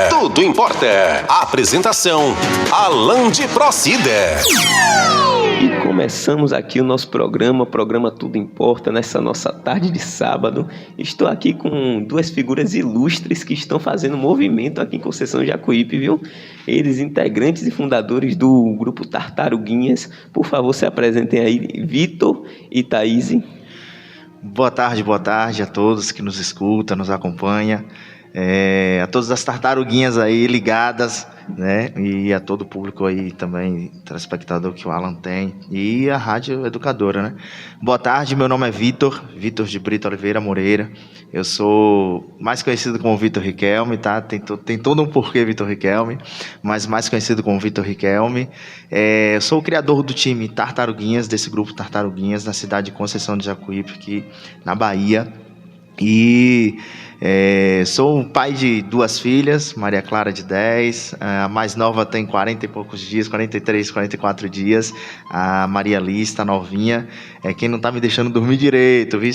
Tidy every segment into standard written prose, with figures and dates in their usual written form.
Tudo importa. Apresentação: Alan de Procida. E começamos aqui o nosso programa Tudo Importa, nessa nossa tarde de sábado. Estou aqui com duas figuras ilustres que estão fazendo movimento aqui em Conceição de Jacuípe, viu? Eles, integrantes e fundadores do grupo Tartaruguinhas. Por favor, se apresentem aí, Vitor e Thaís. Boa tarde a todos que nos escutam, nos acompanham. A todas as tartaruguinhas aí ligadas, né? E a todo o público aí também, telespectador que o Alan tem. E a Rádio Educadora, né? Boa tarde, meu nome é Vitor de Brito Oliveira Moreira. Eu sou mais conhecido como Vitor Riquelme, tá? Tem todo um porquê Vitor Riquelme, mas mais conhecido como Vitor Riquelme. Eu sou o criador do time Tartaruguinhas, desse grupo Tartaruguinhas, na cidade de Conceição de Jacuípe, aqui na Bahia. E sou o pai de duas filhas, Maria Clara de 10, a mais nova tem 40 e poucos dias, 43, 44 dias, a Maria Lista, novinha, quem não tá me deixando dormir direito, viu?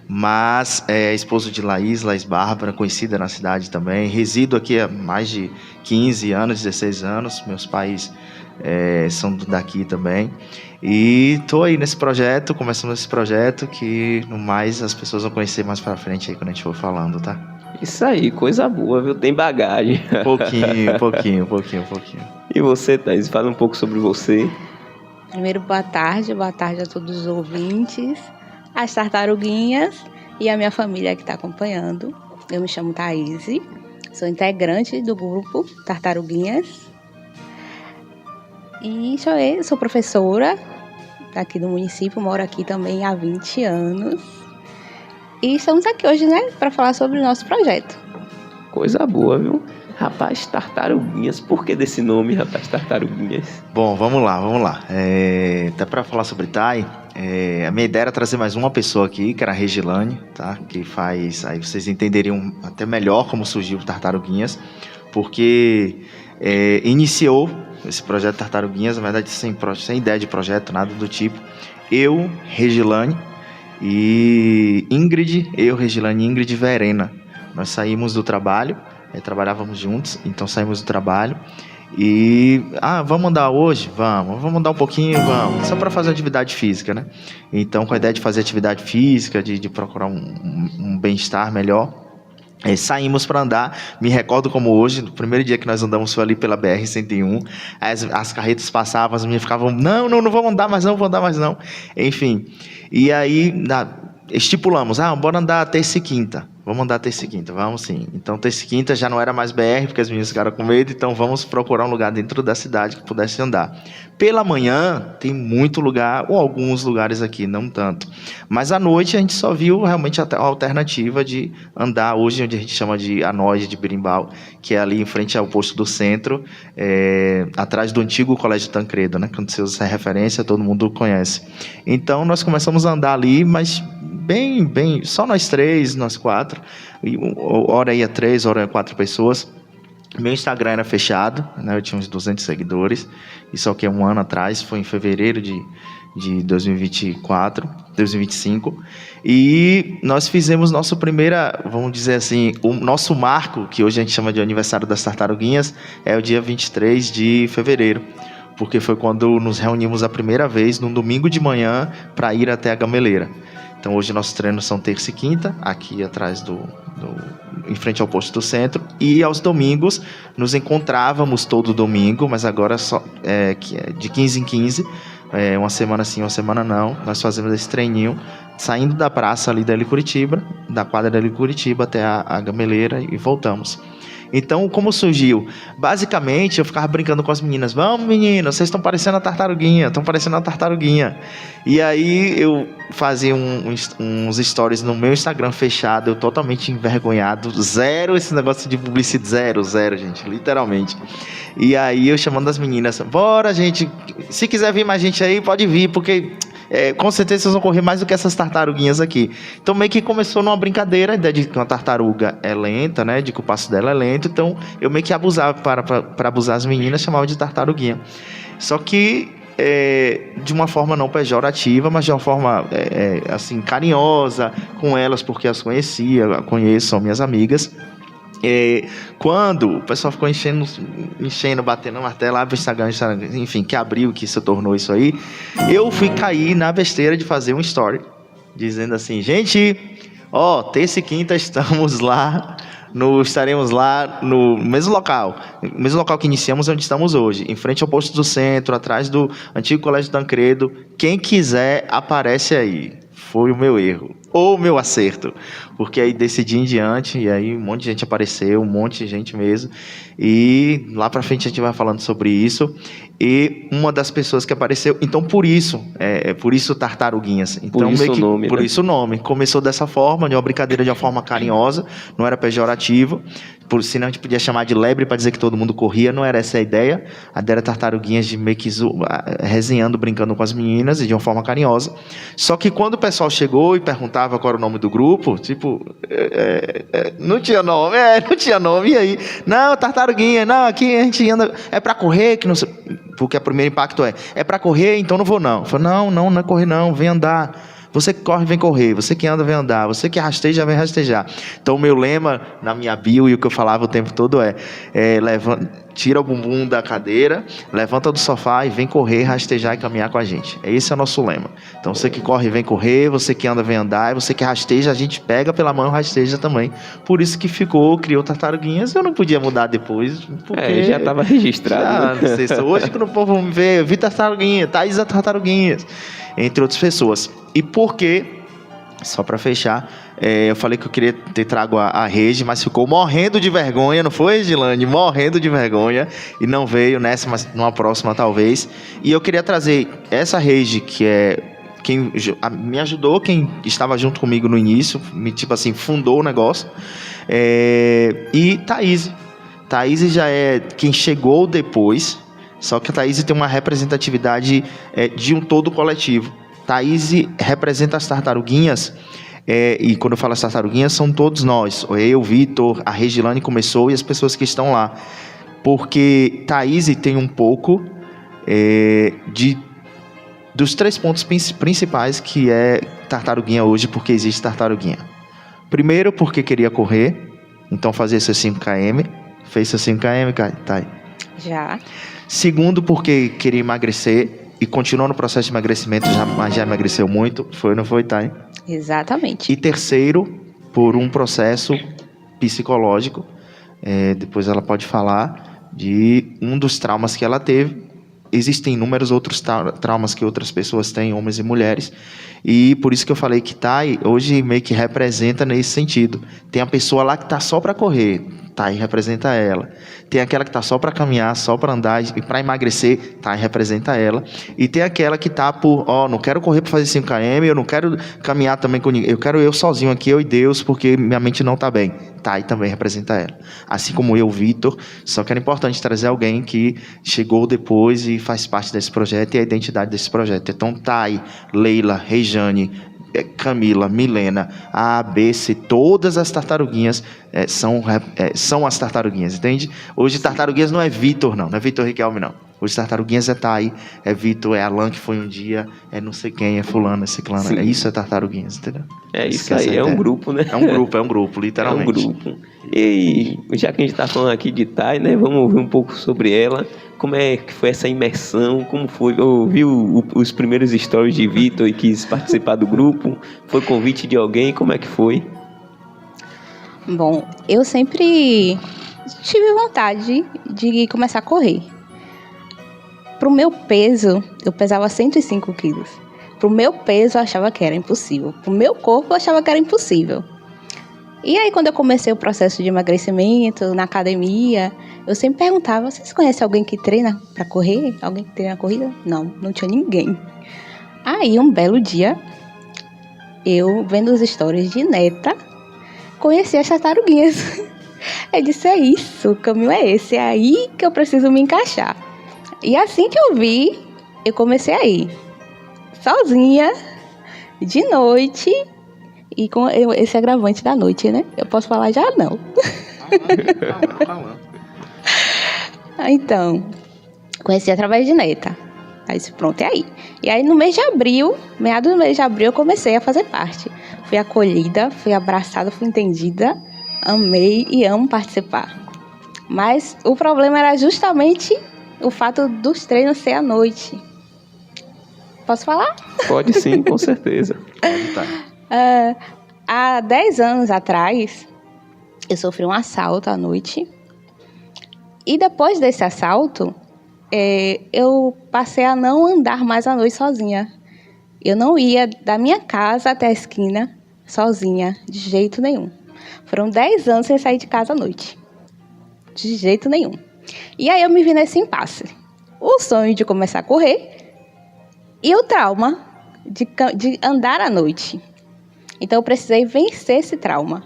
Mas é esposo de Laís Bárbara, conhecida na cidade também, resido aqui há mais de 15 anos, 16 anos, meus pais são daqui também. E tô aí nesse projeto, começando esse projeto, que no mais as pessoas vão conhecer mais pra frente aí quando a gente for falando, tá? Isso aí, coisa boa, viu? Tem bagagem. Pouquinho. E você, Thaís, fala um pouco sobre você. Primeiro, boa tarde a todos os ouvintes, as tartaruguinhas e a minha família que está acompanhando. Eu me chamo Thaís, sou integrante do grupo Tartaruguinhas. E sou professora aqui do município, moro aqui também há 20 anos. E estamos aqui hoje, né, para falar sobre o nosso projeto. Coisa boa, viu? Rapaz Tartaruguinhas, por que desse nome, Rapaz Tartaruguinhas? Bom, vamos lá. Até para falar sobre Thay, a minha ideia era trazer mais uma pessoa aqui, que era a Regilane, tá? Que faz, aí vocês entenderiam até melhor como surgiu o Tartaruguinhas, porque iniciou esse projeto Tartaruguinhas, na verdade sem ideia de projeto, nada do tipo. Eu, Regilane e Ingrid, Regilane, Ingrid e Verena. Nós saímos do trabalho, trabalhávamos juntos, então saímos do trabalho e... vamos andar hoje? Vamos andar um pouquinho? Vamos. Só para fazer atividade física, né? Então, com a ideia de fazer atividade física, de procurar um bem-estar melhor, saímos para andar. Me recordo como hoje, no primeiro dia que nós andamos foi ali pela BR-101, as carretas passavam, as meninas ficavam, não vamos andar mais não, enfim, e aí estipulamos, bora andar terça e quinta. Vamos andar terça e quinta, vamos sim. Então, terça e quinta já não era mais BR, porque as meninas ficaram com medo, então vamos procurar um lugar dentro da cidade que pudesse andar. Pela manhã, tem muito lugar, ou alguns lugares aqui, não tanto. Mas à noite, a gente só viu realmente a alternativa de andar hoje, onde a gente chama de Anoide de Berimbau, que é ali em frente ao posto do centro, atrás do antigo Colégio Tancredo, né? Quando você usa essa referência, todo mundo conhece. Então, nós começamos a andar ali, mas bem, só nós três, nós quatro, e hora ia 3, hora ia 4 pessoas. Meu Instagram era fechado, né? Eu tinha uns 200 seguidores, isso aqui é um ano atrás, foi em fevereiro de 2025, e nós fizemos nossa primeira, vamos dizer assim, o nosso marco, que hoje a gente chama de aniversário das Tartaruguinhas, é o dia 23 de fevereiro, porque foi quando nos reunimos a primeira vez, num domingo de manhã, para ir até a Gameleira. Então, hoje nossos treinos são terça e quinta, aqui atrás em frente ao posto do centro. E aos domingos, nos encontrávamos todo domingo, mas agora só de 15 em 15. Uma semana sim, uma semana não. Nós fazemos esse treininho, saindo da praça ali da Curitiba, da quadra da Curitiba até a Gameleira e voltamos. Então, como surgiu? Basicamente, eu ficava brincando com as meninas. Vamos, meninas, vocês estão parecendo uma tartaruguinha. E aí, eu fazia uns stories no meu Instagram fechado, eu totalmente envergonhado. Zero esse negócio de publicidade, zero, gente, literalmente. E aí, eu chamando as meninas. Bora, gente, se quiser vir mais gente aí, pode vir, porque... com certeza vocês vão correr mais do que essas tartaruguinhas aqui. Então meio que começou numa brincadeira, a ideia de que uma tartaruga é lenta, né? De que o passo dela é lento. Então eu meio que abusava para abusar as meninas, chamava de tartaruguinha. Só que de uma forma não pejorativa, mas de uma forma assim, carinhosa com elas, porque as conheço, são minhas amigas. Quando o pessoal ficou enchendo, batendo o martelo, lá pro Instagram, enfim, que abriu, que se tornou isso aí, eu fui cair na besteira de fazer um story, dizendo assim, gente, terça e quinta estaremos lá no mesmo local que iniciamos, onde estamos hoje, em frente ao posto do centro, atrás do antigo Colégio Tancredo. Quem quiser, aparece aí. Foi o meu erro, ou o meu acerto, porque aí decidi em diante, e aí um monte de gente apareceu, um monte de gente mesmo, e lá pra frente a gente vai falando sobre isso, e uma das pessoas que apareceu, então por isso Tartaruguinhas, então por isso meio que, o nome, por né? isso o nome, começou dessa forma, de uma brincadeira de uma forma carinhosa, não era pejorativo, senão a gente podia chamar de lebre para dizer que todo mundo corria, não era essa a ideia era Tartaruguinhas de meio que resenhando, brincando com as meninas, e de uma forma carinhosa. Só que quando o pessoal chegou e perguntava qual era o nome do grupo, tipo, não tinha nome, e aí, não, Tartaruguinha, não, aqui a gente anda, é pra correr, que não sei, porque o primeiro impacto é pra correr, então não vou não. Eu falei, não é correr não, vem andar. Você que corre, vem correr. Você que anda, vem andar. Você que rasteja, vem rastejar. Então, o meu lema na minha bio e o que eu falava o tempo todo tira o bumbum da cadeira, levanta do sofá e vem correr, rastejar e caminhar com a gente. Esse é o nosso lema. Então, você que corre, vem correr. Você que anda, vem andar. E você que rasteja, a gente pega pela mão e rasteja também. Por isso que criou Tartaruguinhas. Eu não podia mudar depois, porque já estava registrado. Não sei se hoje, quando o povo me vê, eu vi Tartaruguinha, Thaís é Tartaruguinhas, entre outras pessoas. E por quê? Só para fechar, eu falei que eu queria ter trago a Regi, mas ficou morrendo de vergonha, não foi, Regilane? Morrendo de vergonha, e não veio nessa, mas numa próxima talvez. E eu queria trazer essa Regi, que é quem me ajudou, quem estava junto comigo no início, fundou o negócio, e Thaís. Thaís já é quem chegou depois, só que a Thaís tem uma representatividade de um todo coletivo. Thaís representa as tartaruguinhas, e quando eu falo as tartaruguinhas, são todos nós. Eu, Vitor, a Regilane começou e as pessoas que estão lá. Porque Thaís tem um pouco dos 3 pontos principais que é tartaruguinha hoje, porque existe tartaruguinha. Primeiro, porque queria correr, então fazia seus 5 km. Fez seus 5 km, Thay? Já. Segundo, porque queria emagrecer. E continuou no processo de emagrecimento, mas já emagreceu muito. Foi ou não foi, Thay? Exatamente. E terceiro, por um processo psicológico. Depois ela pode falar de um dos traumas que ela teve. Existem inúmeros outros traumas que outras pessoas têm, homens e mulheres. E por isso que eu falei que Thay hoje meio que representa nesse sentido. Tem a pessoa lá que está só para correr. Thay representa ela. Tem aquela que está só para caminhar, só para andar e para emagrecer, Thay representa ela. E tem aquela que está não quero correr para fazer 5 km, eu não quero caminhar também com ninguém, eu quero eu sozinho aqui, eu e Deus, porque minha mente não está bem. Thay também representa ela. Assim como eu, Vitor, só que era importante trazer alguém que chegou depois e faz parte desse projeto e a identidade desse projeto. Então, Thay, Leila, Rejane, Camila, Milena, A, B, C, todas as tartaruguinhas são as tartaruguinhas, entende? Hoje tartaruguinhas não é Vitor, não é Vitor Riquelme, não. Hoje tartaruguinhas é Thay, é Vitor, é Alan, que foi um dia, é não sei quem, é fulano, é ciclano. Sim. Isso é tartaruguinhas, entendeu? Isso aí, é um grupo, né? É um grupo, literalmente. É um grupo. E já que a gente está falando aqui de Thay, né? Vamos ouvir um pouco sobre ela. Como é que foi essa imersão? Como foi? Eu vi os primeiros stories de Vitor e quis participar do grupo. Foi convite de alguém? Como é que foi? Bom, eu sempre tive vontade de começar a correr. Pro meu peso, eu pesava 105 quilos. Pro meu peso, eu achava que era impossível. Pro meu corpo, eu achava que era impossível. E aí, quando eu comecei o processo de emagrecimento na academia, eu sempre perguntava, vocês conhecem alguém que treina pra correr? Alguém que treina corrida? Não tinha ninguém. Aí, um belo dia, eu, vendo os stories de Neta, conheci as tartaruguinhas. Eu disse, é isso, o caminho é esse, é aí que eu preciso me encaixar. E assim que eu vi, eu comecei a ir, sozinha, de noite, e com esse agravante da noite, né? Eu posso falar já não. Então, conheci através de Neta. Aí disse, pronto, é aí. E aí no mês de abril, meados do mês de abril, eu comecei a fazer parte. Fui acolhida, fui abraçada, fui entendida. amei e amo participar. Mas o problema era justamente o fato dos treinos ser à noite. Posso falar? Pode sim, com certeza. Há 10 anos atrás, eu sofri um assalto à noite. E depois desse assalto, eu passei a não andar mais à noite sozinha. Eu não ia da minha casa até a esquina sozinha, de jeito nenhum. Foram 10 anos sem sair de casa à noite. De jeito nenhum. E aí eu me vi nesse impasse. O sonho de começar a correr e o trauma de andar à noite. Então eu precisei vencer esse trauma.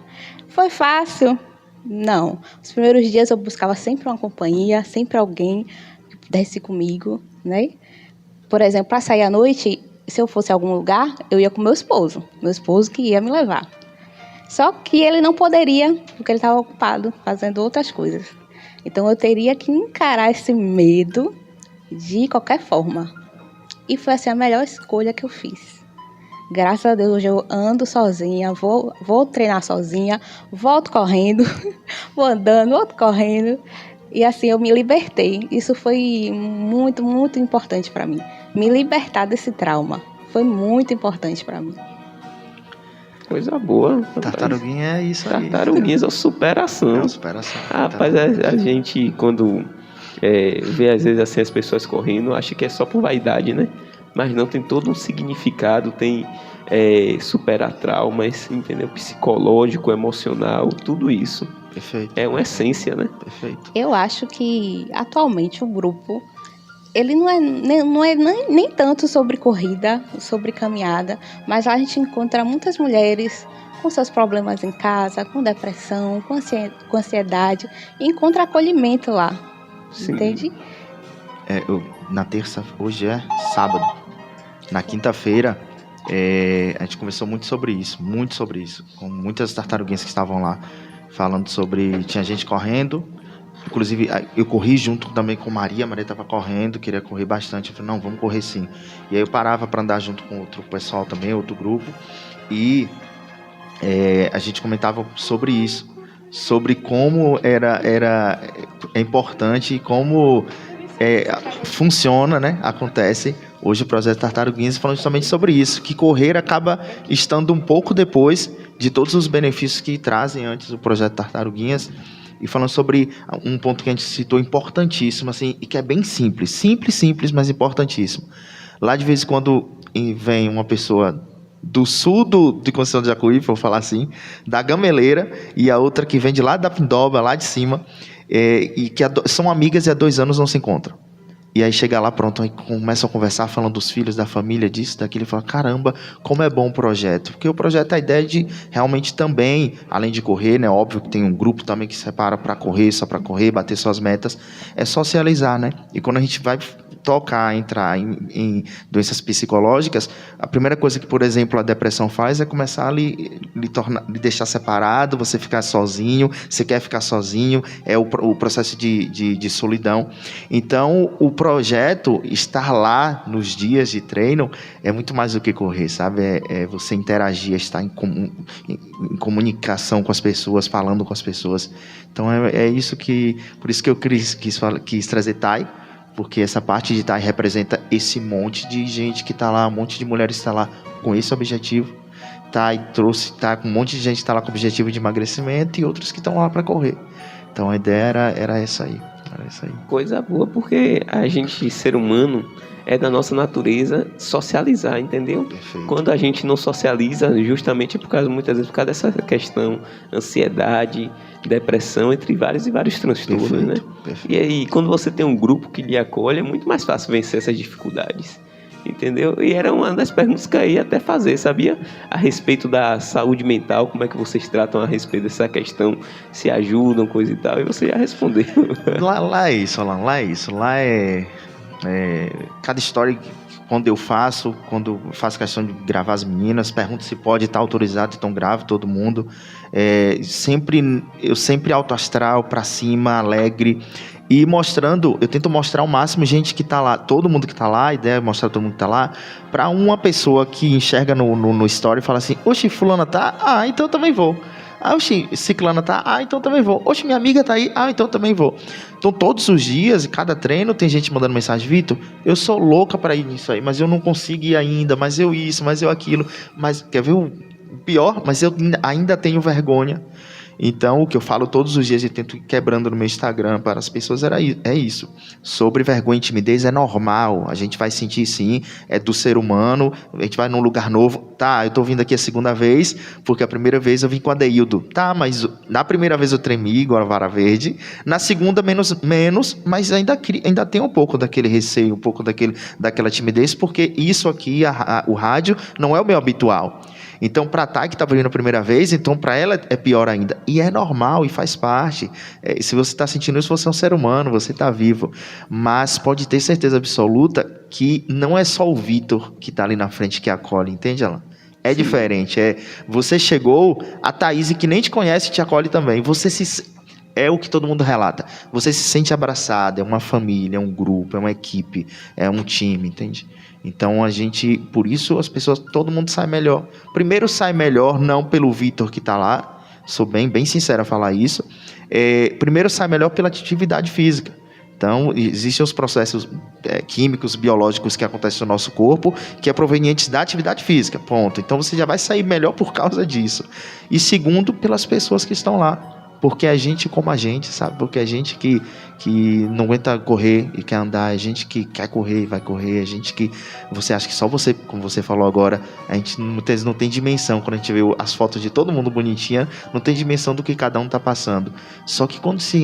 Foi fácil? Não. Os primeiros dias eu buscava sempre uma companhia, sempre alguém que pudesse ir comigo, né? Por exemplo, para sair à noite, se eu fosse a algum lugar, eu ia com meu esposo que ia me levar. Só que ele não poderia, porque ele estava ocupado fazendo outras coisas. Então eu teria que encarar esse medo de qualquer forma. E foi assim a melhor escolha que eu fiz. Graças a Deus, hoje eu ando sozinha, vou treinar sozinha, volto correndo, vou andando, volto correndo. E assim eu me libertei. Isso foi muito, muito importante para mim. Me libertar desse trauma foi muito importante para mim. Coisa boa. Tartaruguinha é isso aí. Tartaruguinhas é superação. É superação. Rapaz, a gente, quando vê às vezes assim as pessoas correndo, acha que é só por vaidade, né? Mas não, tem todo um significado, tem superar traumas, entendeu? Psicológico, emocional, tudo isso. Perfeito. É uma essência, né? Perfeito. Eu acho que atualmente o grupo, ele não é nem tanto sobre corrida, sobre caminhada, mas lá a gente encontra muitas mulheres com seus problemas em casa, com depressão, com ansiedade, e encontra acolhimento lá. Sim. Entende? Na terça, hoje é sábado. Na quinta-feira, a gente conversou muito sobre isso, com muitas tartaruguinhas que estavam lá, falando sobre... Tinha gente correndo, inclusive eu corri junto também com Maria estava correndo, queria correr bastante. Eu falei, não, vamos correr sim. E aí eu parava para andar junto com outro pessoal também, outro grupo, e a gente comentava sobre isso, sobre como é importante e como funciona, né? Acontece hoje o projeto Tartaruguinhas, falando justamente sobre isso, que correr acaba estando um pouco depois de todos os benefícios que trazem antes o projeto Tartaruguinhas, e falando sobre um ponto que a gente citou importantíssimo, assim, e que é bem simples, mas importantíssimo. Lá de vez em quando vem uma pessoa do sul de Conceição do Jacuípe, vou falar assim, da Gameleira, e a outra que vem de lá da Pindoba, lá de cima, e que são amigas e há 2 anos não se encontram. E aí chega lá, pronto, aí começam a conversar, falando dos filhos, da família, disso, daquilo, e fala, caramba, como é bom o projeto. Porque o projeto, a ideia de realmente também, além de correr, né, óbvio que tem um grupo também que se separa para correr, só para correr, bater suas metas, é socializar, né? E quando a gente vai entrar em doenças psicológicas, a primeira coisa que, por exemplo, a depressão faz é começar a lhe deixar separado, você ficar sozinho, você quer ficar sozinho, é o processo de solidão. Então, o projeto estar lá nos dias de treino é muito mais do que correr, sabe? É você interagir, estar em comunicação com as pessoas, falando com as pessoas. Então, é isso por isso que eu quis trazer Thay, porque essa parte de Thay representa esse monte de gente que está lá, um monte de mulheres que está lá com esse objetivo. Thay com um monte de gente que está lá com o objetivo de emagrecimento e outros que estão lá para correr. Então a ideia era essa aí. Coisa boa, porque a gente, ser humano, é da nossa natureza socializar, entendeu? Perfeito. Quando a gente não socializa, justamente muitas vezes por causa dessa questão, ansiedade, depressão, entre vários e vários transtornos, né? Perfeito. E aí, quando você tem um grupo que lhe acolhe, é muito mais fácil vencer essas dificuldades, entendeu? E era uma das perguntas que eu ia até fazer, sabia? A respeito da saúde mental, como é que vocês tratam a respeito dessa questão, se ajudam, coisa e tal, e você já respondeu. Lá é isso, Alan, lá é isso. Lá é cada história, quando eu faço questão de gravar as meninas, pergunto se pode estar autorizado, então gravo todo mundo. Eu sempre alto astral, pra cima, alegre. E eu tento mostrar ao máximo gente que tá lá, todo mundo que tá lá, a ideia é mostrar todo mundo que tá lá, pra uma pessoa que enxerga no story e fala assim, oxe, fulana tá? Ah, então eu também vou. Oxi, ciclana tá, então também vou. Oxi, minha amiga tá aí, então também vou. Então todos os dias, e cada treino, tem gente mandando mensagem: Vitor, eu sou louca para ir nisso aí, mas eu não consigo ir ainda, mas eu isso, mas eu aquilo. Mas quer ver o pior? Mas eu ainda tenho vergonha. Então, o que eu falo todos os dias e tento ir quebrando no meu Instagram para as pessoas é isso. Sobre vergonha e timidez é normal. A gente vai sentir sim, é do ser humano. A gente vai num lugar novo. Tá, eu tô vindo aqui a segunda vez, porque a primeira vez eu vim com a Deildo. Tá, mas na primeira vez eu tremi igual a vara verde. Na segunda, menos, mas ainda tem um pouco daquele receio, um pouco daquela timidez, porque isso aqui, o rádio, não é o meu habitual. Então, para a Thay, que estava vindo a primeira vez, então para ela é pior ainda. E é normal e faz parte. Se você está sentindo isso, você é um ser humano, você está vivo. Mas pode ter certeza absoluta que não é só o Vitor que está ali na frente que acolhe, entende, Alan? É Sim. Diferente. Você chegou, a Thaís, que nem te conhece, te acolhe também. É o que todo mundo relata. Você se sente abraçado, é uma família, é um grupo, é uma equipe, é um time, entende? Então por isso as pessoas, todo mundo sai melhor. Primeiro sai melhor, não pelo Vitor que está lá, sou bem sincero a falar isso. Primeiro sai melhor pela atividade física. Então, existem os processos químicos, biológicos que acontecem no nosso corpo, que é provenientes da atividade física, ponto. Então, você já vai sair melhor por causa disso. E segundo, pelas pessoas que estão lá. Porque é gente como a gente, sabe? Porque é gente que não aguenta correr e quer andar, é gente que quer correr e vai correr, é gente que você acha que só você, como você falou agora, a gente não tem dimensão. Quando a gente vê as fotos de todo mundo bonitinha, não tem dimensão do que cada um tá passando. Só que quando se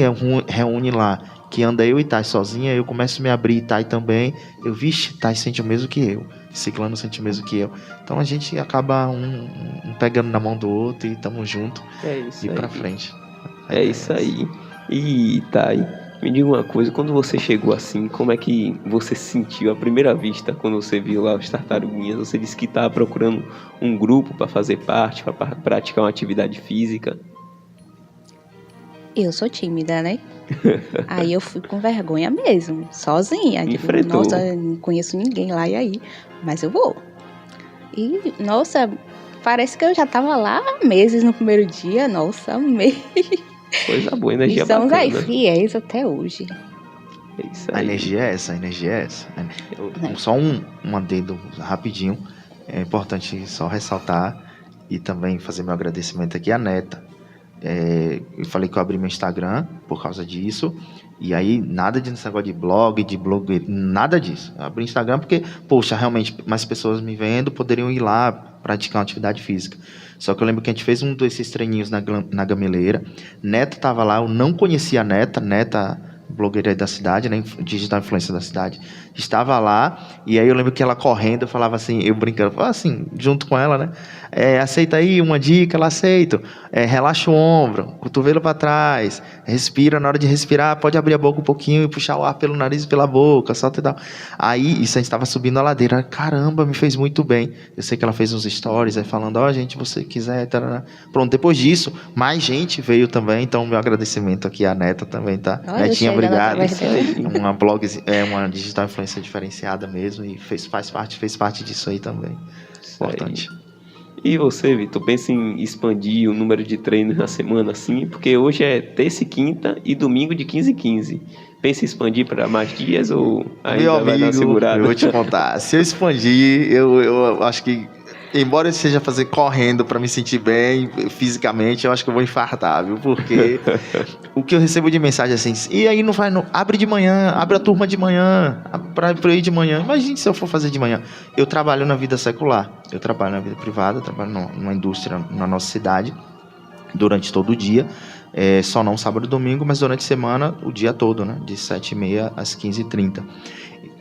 reúne lá, que anda eu e Thay sozinha, eu começo a me abrir, Thay também, vixe, Thay sente o mesmo que eu, Ciclano sente o mesmo que eu. Então a gente acaba um pegando na mão do outro e tamo junto e pra frente. É isso aí. E Thay, me diga uma coisa, quando você chegou assim, como é que você se sentiu à primeira vista quando você viu lá os Tartaruguinhas? Você disse que estava procurando um grupo para fazer parte, para praticar uma atividade física. Eu sou tímida, né? Aí eu fui com vergonha mesmo, sozinha. Enfrentou. Nossa, não conheço ninguém lá, e aí? Mas eu vou. E, nossa, parece que eu já tava lá há meses no primeiro dia. Nossa, amei. Coisa boa, energia Estamos bacana. aí fiéis até hoje. É isso aí. A energia é essa. Só um adendo rapidinho. É importante só ressaltar e também fazer meu agradecimento aqui à Neta. Eu falei que eu abri meu Instagram por causa disso. E aí, nada desse negócio de blog, nada disso. Eu abri o Instagram porque, poxa, realmente, mais pessoas me vendo poderiam ir lá praticar uma atividade física. Só que eu lembro que a gente fez um desses treininhos na Gameleira. Neta estava lá, eu não conhecia a Neta, blogueira da cidade, né, digital influencer da cidade, estava lá, e aí eu lembro que ela correndo, eu falava assim, eu brincando, assim, junto com ela, né, aceita aí uma dica, ela aceita, relaxa o ombro, cotovelo para trás, respira, na hora de respirar, pode abrir a boca um pouquinho e puxar o ar pelo nariz e pela boca, solta e tal. Aí, isso a gente estava subindo a ladeira, caramba, me fez muito bem. Eu sei que ela fez uns stories aí falando, gente, você quiser, tarará. Pronto, depois disso, mais gente veio também, então meu agradecimento aqui à Neta também, tá? Netinha, obrigado. Uma blog, uma digital influencer diferenciada mesmo, e fez parte disso aí também. Importante. E você, Vitor, pensa em expandir o número de treinos na semana, assim? Porque hoje é terça e quinta e domingo de 15 em 15. Pensa em expandir para mais dias ou ainda vai dar uma segurada? Eu vou te contar. Se eu expandir, eu acho que, embora eu seja fazer correndo para me sentir bem fisicamente, eu acho que eu vou infartar, viu? Porque o que eu recebo de mensagem assim, e aí não abre de manhã, abre a turma de manhã, pra eu ir de manhã. Imagine se eu for fazer de manhã. Eu trabalho na vida secular, eu trabalho na vida privada, eu trabalho numa indústria na nossa cidade, durante todo o dia, só não sábado e domingo, mas durante a semana, o dia todo, né? De 7h30 às 15h30.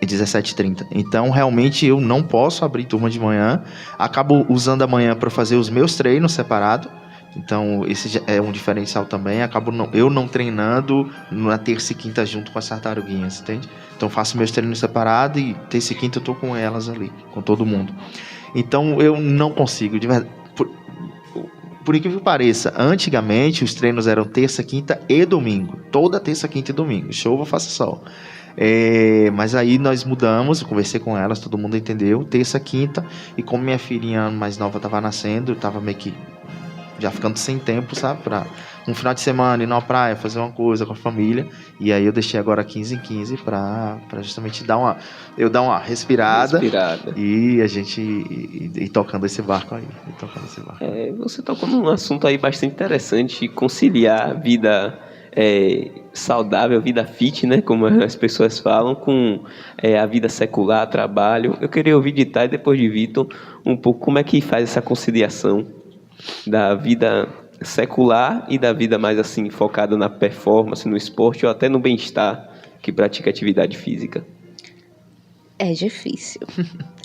17h30. Então, realmente, eu não posso abrir turma de manhã. Acabo usando a manhã para fazer os meus treinos separados. Então, esse é um diferencial também. Acabo eu não treinando na terça e quinta junto com as tartaruguinhas, entende? Então, faço meus treinos separados e terça e quinta eu tô com elas ali, com todo mundo. Então, eu não consigo, de verdade. Por incrível que pareça, antigamente os treinos eram terça, quinta e domingo. Toda terça, quinta e domingo. Chova, faça sol. Mas aí nós mudamos, eu conversei com elas, todo mundo entendeu, terça, quinta, e como minha filhinha mais nova estava nascendo, eu estava meio que já ficando sem tempo, sabe? Pra um final de semana ir numa praia, fazer uma coisa com a família. E aí eu deixei agora 15 em 15 pra justamente dar uma respirada. E a gente ir tocando esse barco aí. Você tocou num assunto aí bastante interessante, conciliar a vida saudável, vida fit, né, como as pessoas falam, com a vida secular, trabalho. Eu queria ouvir de Thay, depois de Vitor, um pouco como é que faz essa conciliação da vida secular e da vida mais assim focada na performance, no esporte ou até no bem-estar que pratica atividade física. É difícil.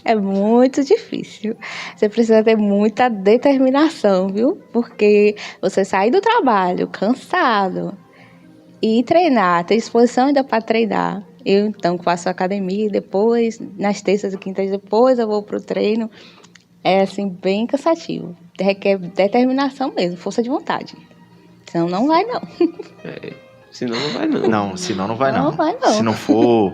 É muito difícil. Você precisa ter muita determinação, viu? Porque você sai do trabalho cansado e treinar, ter disposição ainda para treinar. Eu, então, faço academia e depois, nas terças e quintas, depois eu vou pro treino. É, assim, bem cansativo. Requer determinação mesmo, força de vontade. Senão não vai, não. Senão não vai, não. Não, senão não vai, não. Não vai, não. Se não for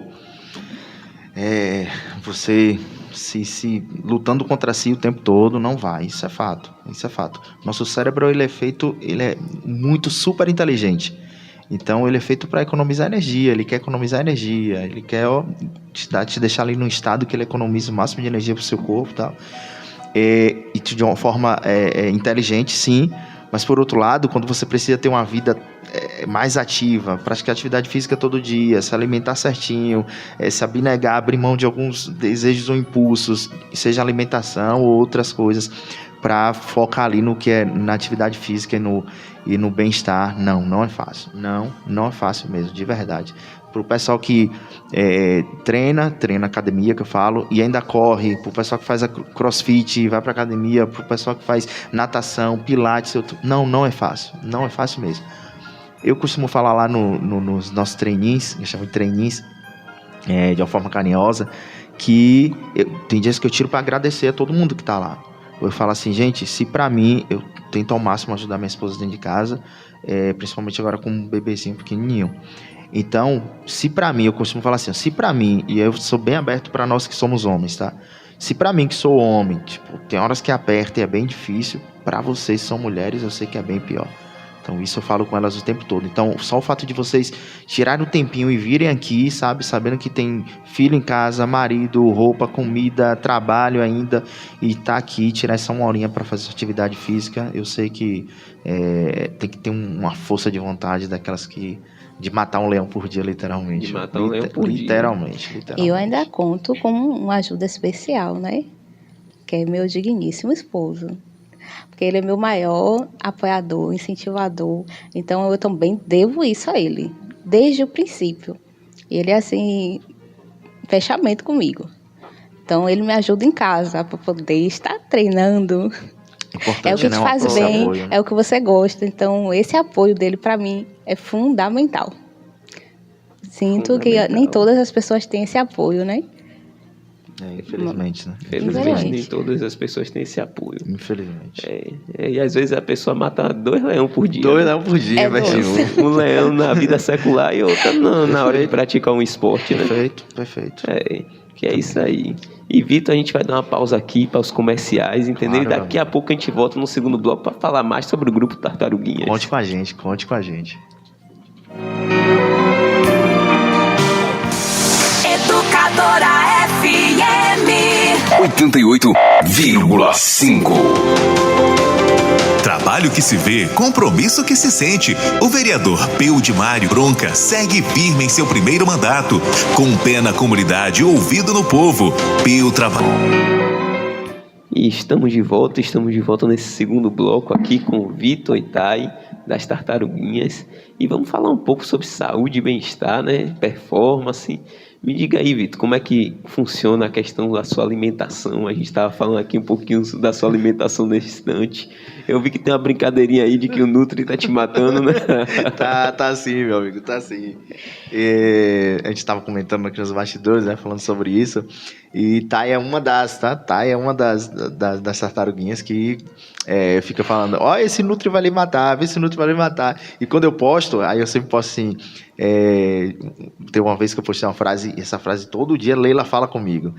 você se lutando contra si o tempo todo, não vai. Isso é fato. Nosso cérebro, ele é muito super inteligente. Então, ele é feito para economizar energia. Ele quer economizar energia. Ele quer te deixar ali num estado que ele economiza o máximo de energia para o seu corpo e tal. E de uma forma inteligente, sim. Mas, por outro lado, quando você precisa ter uma vida mais ativa, praticar atividade física todo dia, se alimentar certinho, se abnegar, abrir mão de alguns desejos ou impulsos, seja alimentação ou outras coisas, para focar ali no que é na atividade física e no bem-estar, não é fácil. Não é fácil mesmo, de verdade. Para o pessoal que treina academia, que eu falo, e ainda corre, para o pessoal que faz a crossfit, vai para academia, para o pessoal que faz natação, pilates, não é fácil. Não é fácil mesmo. Eu costumo falar lá nos nossos treininhos, eu chamo de treininhos, de uma forma carinhosa, que tem dias que eu tiro para agradecer a todo mundo que está lá. Eu falo assim, gente, se para mim, eu tento ao máximo ajudar minha esposa dentro de casa, principalmente agora com um bebezinho pequenininho. Então, se pra mim, eu costumo falar assim, se pra mim, e eu sou bem aberto pra nós que somos homens, tá? Se pra mim que sou homem, tipo, tem horas que aperta e é bem difícil, pra vocês que são mulheres, eu sei que é bem pior. Então, isso eu falo com elas o tempo todo. Então, só o fato de vocês tirarem o tempinho e virem aqui, sabe? Sabendo que tem filho em casa, marido, roupa, comida, trabalho ainda, e tá aqui, tirar essa 1 horinha pra fazer atividade física, eu sei que tem que ter uma força de vontade daquelas que... de matar um leão por dia, literalmente. De matar um leão por dia. Literalmente. Eu ainda conto com uma ajuda especial, né? Que é meu digníssimo esposo. Porque ele é meu maior apoiador, incentivador. Então, eu também devo isso a ele. Desde o princípio. Ele é, assim, fechamento comigo. Então, ele me ajuda em casa para poder estar treinando. É o que te faz bem, apoio, né? É o que você gosta. Então, esse apoio dele, para mim, é fundamental. Sinto que nem todas as pessoas têm esse apoio, né? Infelizmente, né? Infelizmente, nem todas as pessoas têm esse apoio. Infelizmente. E às vezes a pessoa mata 2 leões por dia. 2 leões por dia, vai ser um leão na vida secular e outro na hora de praticar um esporte, né? Perfeito. Que é isso aí. E, Vitor, a gente vai dar uma pausa aqui para os comerciais, entendeu? Claro, e daqui a pouco a gente volta no segundo bloco para falar mais sobre o grupo Tartaruguinhas. Conte com a gente. Educadora FM 88,5. Trabalho que se vê, compromisso que se sente. O vereador Peu de Mário Bronca segue firme em seu primeiro mandato, com um pé na comunidade e ouvido no povo. Peu trabalha. E estamos de volta nesse segundo bloco aqui com o Vitor e Thay, das Tartaruguinhas. E vamos falar um pouco sobre saúde e bem-estar, né? Performance. Me diga aí, Vitor, como é que funciona a questão da sua alimentação? A gente estava falando aqui um pouquinho da sua alimentação nesse instante. Eu vi que tem uma brincadeirinha aí de que o Nutri tá te matando, né? Tá sim, meu amigo, tá sim. A gente estava comentando aqui nos bastidores, né, falando sobre isso. E Thay é uma das, tá? Thay é uma das tartaruguinhas que fica falando, ó, esse Nutri vai lhe matar, esse Nutri vai lhe matar. E quando eu posto, aí eu sempre posto assim, tem uma vez que eu postei uma frase, essa frase todo dia Leila fala comigo.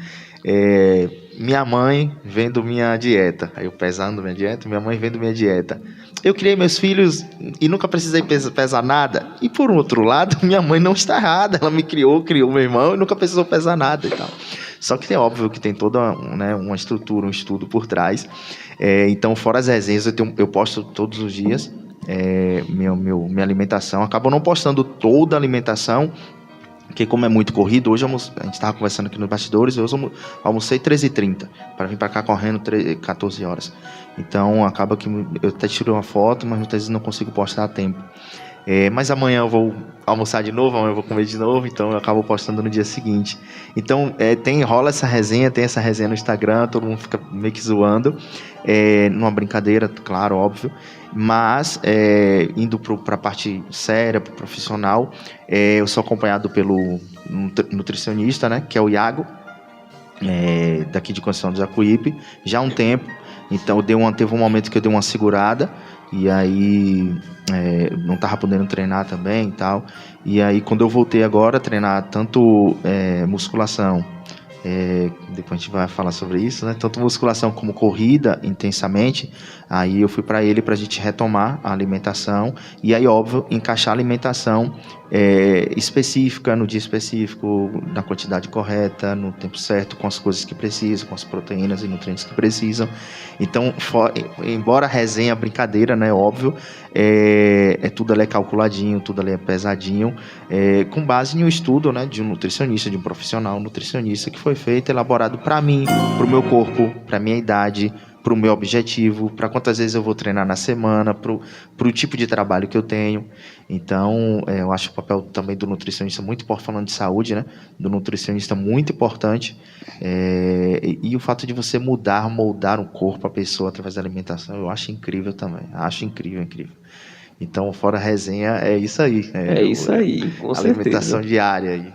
Minha mãe vendo minha dieta, aí eu pesando minha dieta, minha mãe vendo minha dieta. eu criei meus filhos e nunca precisei pesar nada. E por outro lado, minha mãe não está errada. Ela me criou meu irmão e nunca precisou pesar nada e tal. Só que é óbvio que tem toda, né, uma estrutura, um estudo por trás. Então, fora as resenhas, eu posto todos os dias minha alimentação. Acabo não postando toda a alimentação, porque como é muito corrido, hoje a gente estava conversando aqui nos bastidores, eu almocei 13h30, para vir para cá correndo 14 horas. Então, acaba que eu até tiro uma foto, mas muitas vezes não consigo postar a tempo. Mas amanhã eu vou almoçar de novo, amanhã eu vou comer de novo, então eu acabo postando no dia seguinte. Então, rola essa resenha, tem essa resenha no Instagram, todo mundo fica meio que zoando, numa brincadeira, claro, óbvio, mas indo para a parte séria, para o profissional, eu sou acompanhado pelo nutricionista, né, que é o Iago, daqui de Conceição do Jacuípe, já há um tempo. Então teve um momento que eu dei uma segurada, e aí não estava podendo treinar também e tal. E aí quando eu voltei agora a treinar tanto musculação, depois a gente vai falar sobre isso, né? Tanto musculação como corrida intensamente, aí eu fui para ele para a gente retomar a alimentação, e aí óbvio, encaixar a alimentação específica, no dia específico, na quantidade correta, no tempo certo, com as coisas que precisam, com as proteínas e nutrientes que precisam. Então, embora a resenha, brincadeira, né, óbvio, tudo ali é calculadinho, tudo ali é pesadinho, com base em um estudo, né, de um nutricionista, de um profissional nutricionista, que foi feito, elaborado para mim, para o meu corpo, para a minha idade, para o meu objetivo, para quantas vezes eu vou treinar na semana, para o tipo de trabalho que eu tenho. Então, eu acho o papel também do nutricionista muito importante, falando de saúde, né? Do nutricionista muito importante. E o fato de você moldar o corpo, a pessoa, através da alimentação, eu acho incrível também. Acho incrível. Então, fora a resenha, é isso aí. Isso aí, com certeza. Alimentação diária aí.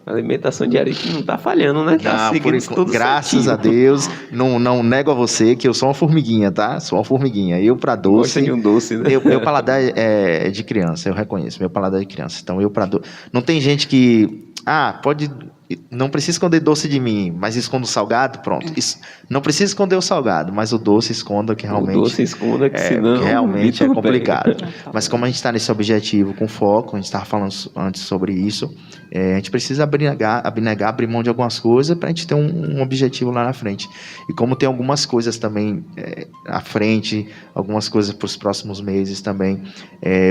Alimentação diária que não tá falhando, né? Tá seguindo tudo graças certinho. a Deus, não nego a você que eu sou uma formiguinha, tá? Sou uma formiguinha. Eu pra doce... Gosta de um doce, né? Meu paladar é de criança, eu reconheço. Meu paladar é de criança. Então, eu pra doce... Não tem gente que... pode... Não precisa esconder doce de mim, mas esconda o salgado, pronto. Isso, não precisa esconder o salgado, mas o doce esconda, que realmente... O doce esconda, que senão... Que realmente é complicado. Bem. Mas como a gente está nesse objetivo com foco, a gente estava falando antes sobre isso, a gente precisa abrir mão de algumas coisas para a gente ter um objetivo lá na frente. E como tem algumas coisas também à frente, algumas coisas para os próximos meses também,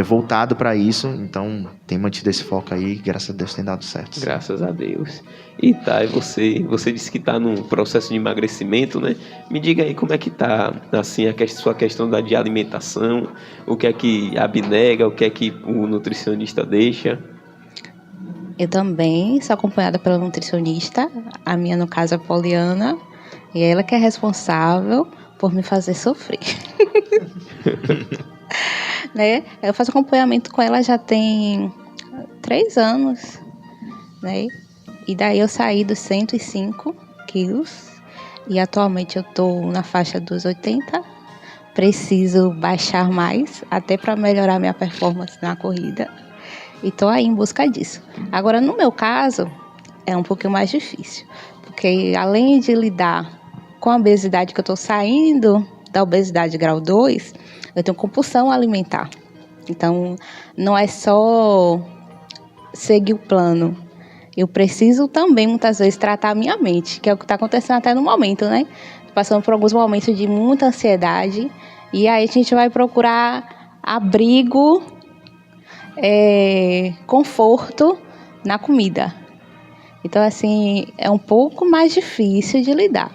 voltado para isso, então tem mantido esse foco aí, graças a Deus tem dado certo. Graças a Deus. E tá, e você disse que tá num processo de emagrecimento, né? Me diga aí como é que tá, assim, sua questão de alimentação, o que é que abnega, o que é que o nutricionista deixa. Eu também sou acompanhada pela nutricionista, a minha, no caso, é a Poliana, e ela que é responsável por me fazer sofrer. Né? Eu faço acompanhamento com ela já tem 3 anos, né? E daí eu saí dos 105 quilos e atualmente eu tô na faixa dos 80. Preciso baixar mais, até para melhorar minha performance na corrida. E tô aí em busca disso. Agora, no meu caso, é um pouquinho mais difícil. Porque além de lidar com a obesidade, que eu tô saindo da obesidade grau 2, eu tenho compulsão alimentar. Então, não é só seguir o plano. Eu preciso também, muitas vezes, tratar a minha mente, que é o que está acontecendo até no momento, né? Passando por alguns momentos de muita ansiedade. E aí a gente vai procurar abrigo, conforto na comida. Então, assim, é um pouco mais difícil de lidar.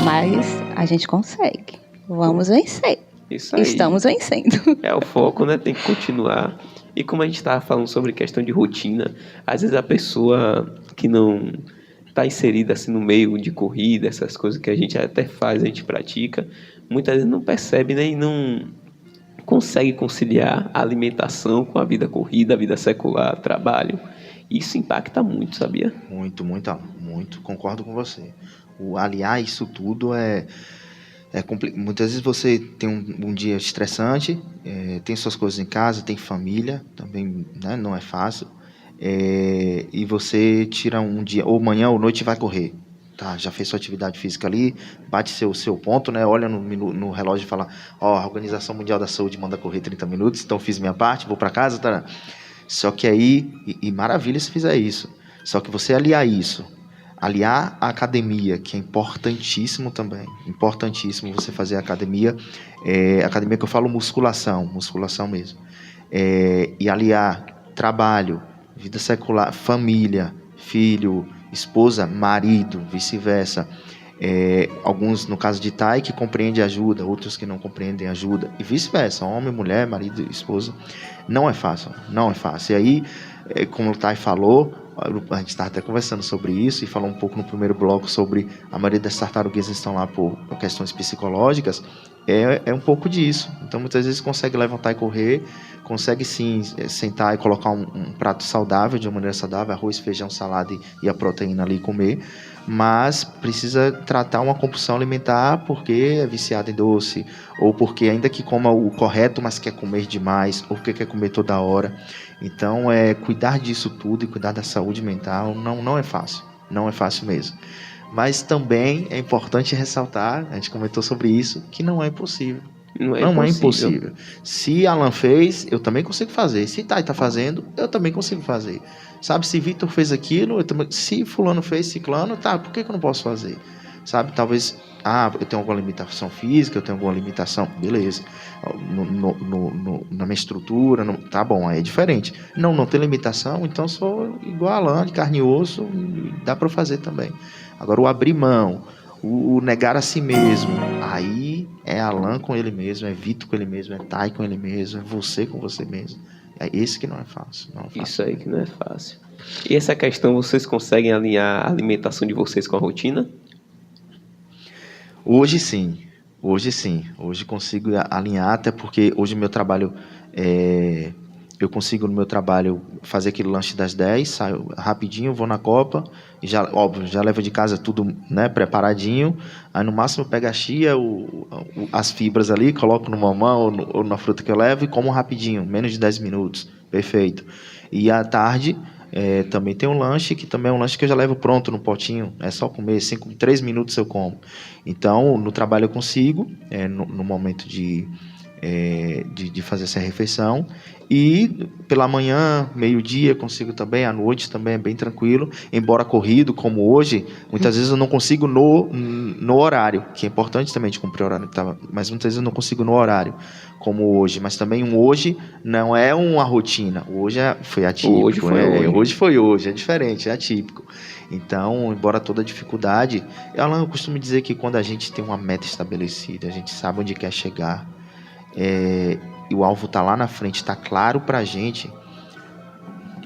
Mas a gente consegue. Vamos vencer. Isso aí. Estamos vencendo. É o foco, né? Tem que continuar. E como a gente estava falando sobre questão de rotina, às vezes a pessoa que não está inserida assim no meio de corrida, essas coisas que a gente até faz, a gente pratica, muitas vezes não percebe, né? E não consegue conciliar a alimentação com a vida corrida, a vida secular, trabalho. Isso impacta muito, sabia? Muito. Concordo com você. Aliar isso tudo muitas vezes você tem um dia estressante, tem suas coisas em casa, tem família, também, né, não é fácil, e você tira um dia, ou manhã ou noite vai correr. tá, já fez sua atividade física ali, bate seu ponto, né? Olha no relógio e fala, a Organização Mundial da Saúde manda correr 30 minutos, então fiz minha parte, vou para casa, tá? Só que aí, e maravilha se fizer isso, só que você aliar a academia, que é importantíssimo também, importantíssimo você fazer academia que eu falo musculação mesmo, e aliar trabalho, vida secular, família, filho, esposa, marido, vice-versa. Alguns, no caso de Thay, que compreende ajuda, outros que não compreendem ajuda, e vice-versa, homem, mulher, marido, esposa. Não é fácil. E aí, como o Thay falou, a gente estava até conversando sobre isso e falou um pouco no primeiro bloco sobre a maioria das tartaruguinhas estão lá por questões psicológicas, é um pouco disso. Então, muitas vezes consegue levantar e correr, consegue sim sentar e colocar um prato saudável, de uma maneira saudável, arroz, feijão, salada e a proteína ali comer, mas precisa tratar uma compulsão alimentar porque é viciado em doce, ou porque ainda que coma o correto, mas quer comer demais, ou porque quer comer toda hora. Então, cuidar disso tudo e cuidar da saúde mental não é fácil, não é fácil mesmo. Mas também é importante ressaltar, a gente comentou sobre isso, que não é impossível. Não é impossível. Se Alan fez, eu também consigo fazer. Se Thay está fazendo, eu também consigo fazer. Sabe, se Vitor fez aquilo, se fulano fez, ciclano, tá, por que eu não posso fazer? Sabe, talvez, eu tenho alguma limitação física, eu tenho alguma limitação, beleza. Na minha estrutura, tá bom, aí é diferente. Não tem limitação, então sou igual a Alan, de carne e osso, dá para fazer também. Agora, o abrir mão, o negar a si mesmo, aí é Alan com ele mesmo, é Vitor com ele mesmo, é Thay com ele mesmo, é você com você mesmo. É esse que não é fácil. Isso aí que não é fácil. E essa questão, vocês conseguem alinhar a alimentação de vocês com a rotina? Hoje sim. Hoje consigo alinhar, até porque hoje o meu trabalho eu consigo no meu trabalho fazer aquele lanche das 10, saio rapidinho, vou na copa, e já levo de casa tudo, né, preparadinho, aí no máximo pego a chia, as fibras ali, coloco no mamão ou na fruta que eu levo e como rapidinho, menos de 10 minutos, perfeito. E à tarde também tem um lanche, que também é um lanche que eu já levo pronto no potinho, é só comer, 3 minutos eu como. Então, no trabalho eu consigo, no momento de fazer essa refeição, e pela manhã, meio-dia consigo também, à noite também é bem tranquilo, embora corrido como hoje, muitas vezes eu não consigo no horário, que é importante também de cumprir o horário, mas muitas vezes eu não consigo no horário como hoje, mas também hoje não é uma rotina, hoje foi atípico, hoje foi hoje, é diferente, é atípico. Então, embora toda dificuldade, eu costumo dizer que quando a gente tem uma meta estabelecida, a gente sabe onde quer chegar, e o alvo está lá na frente, está claro pra gente,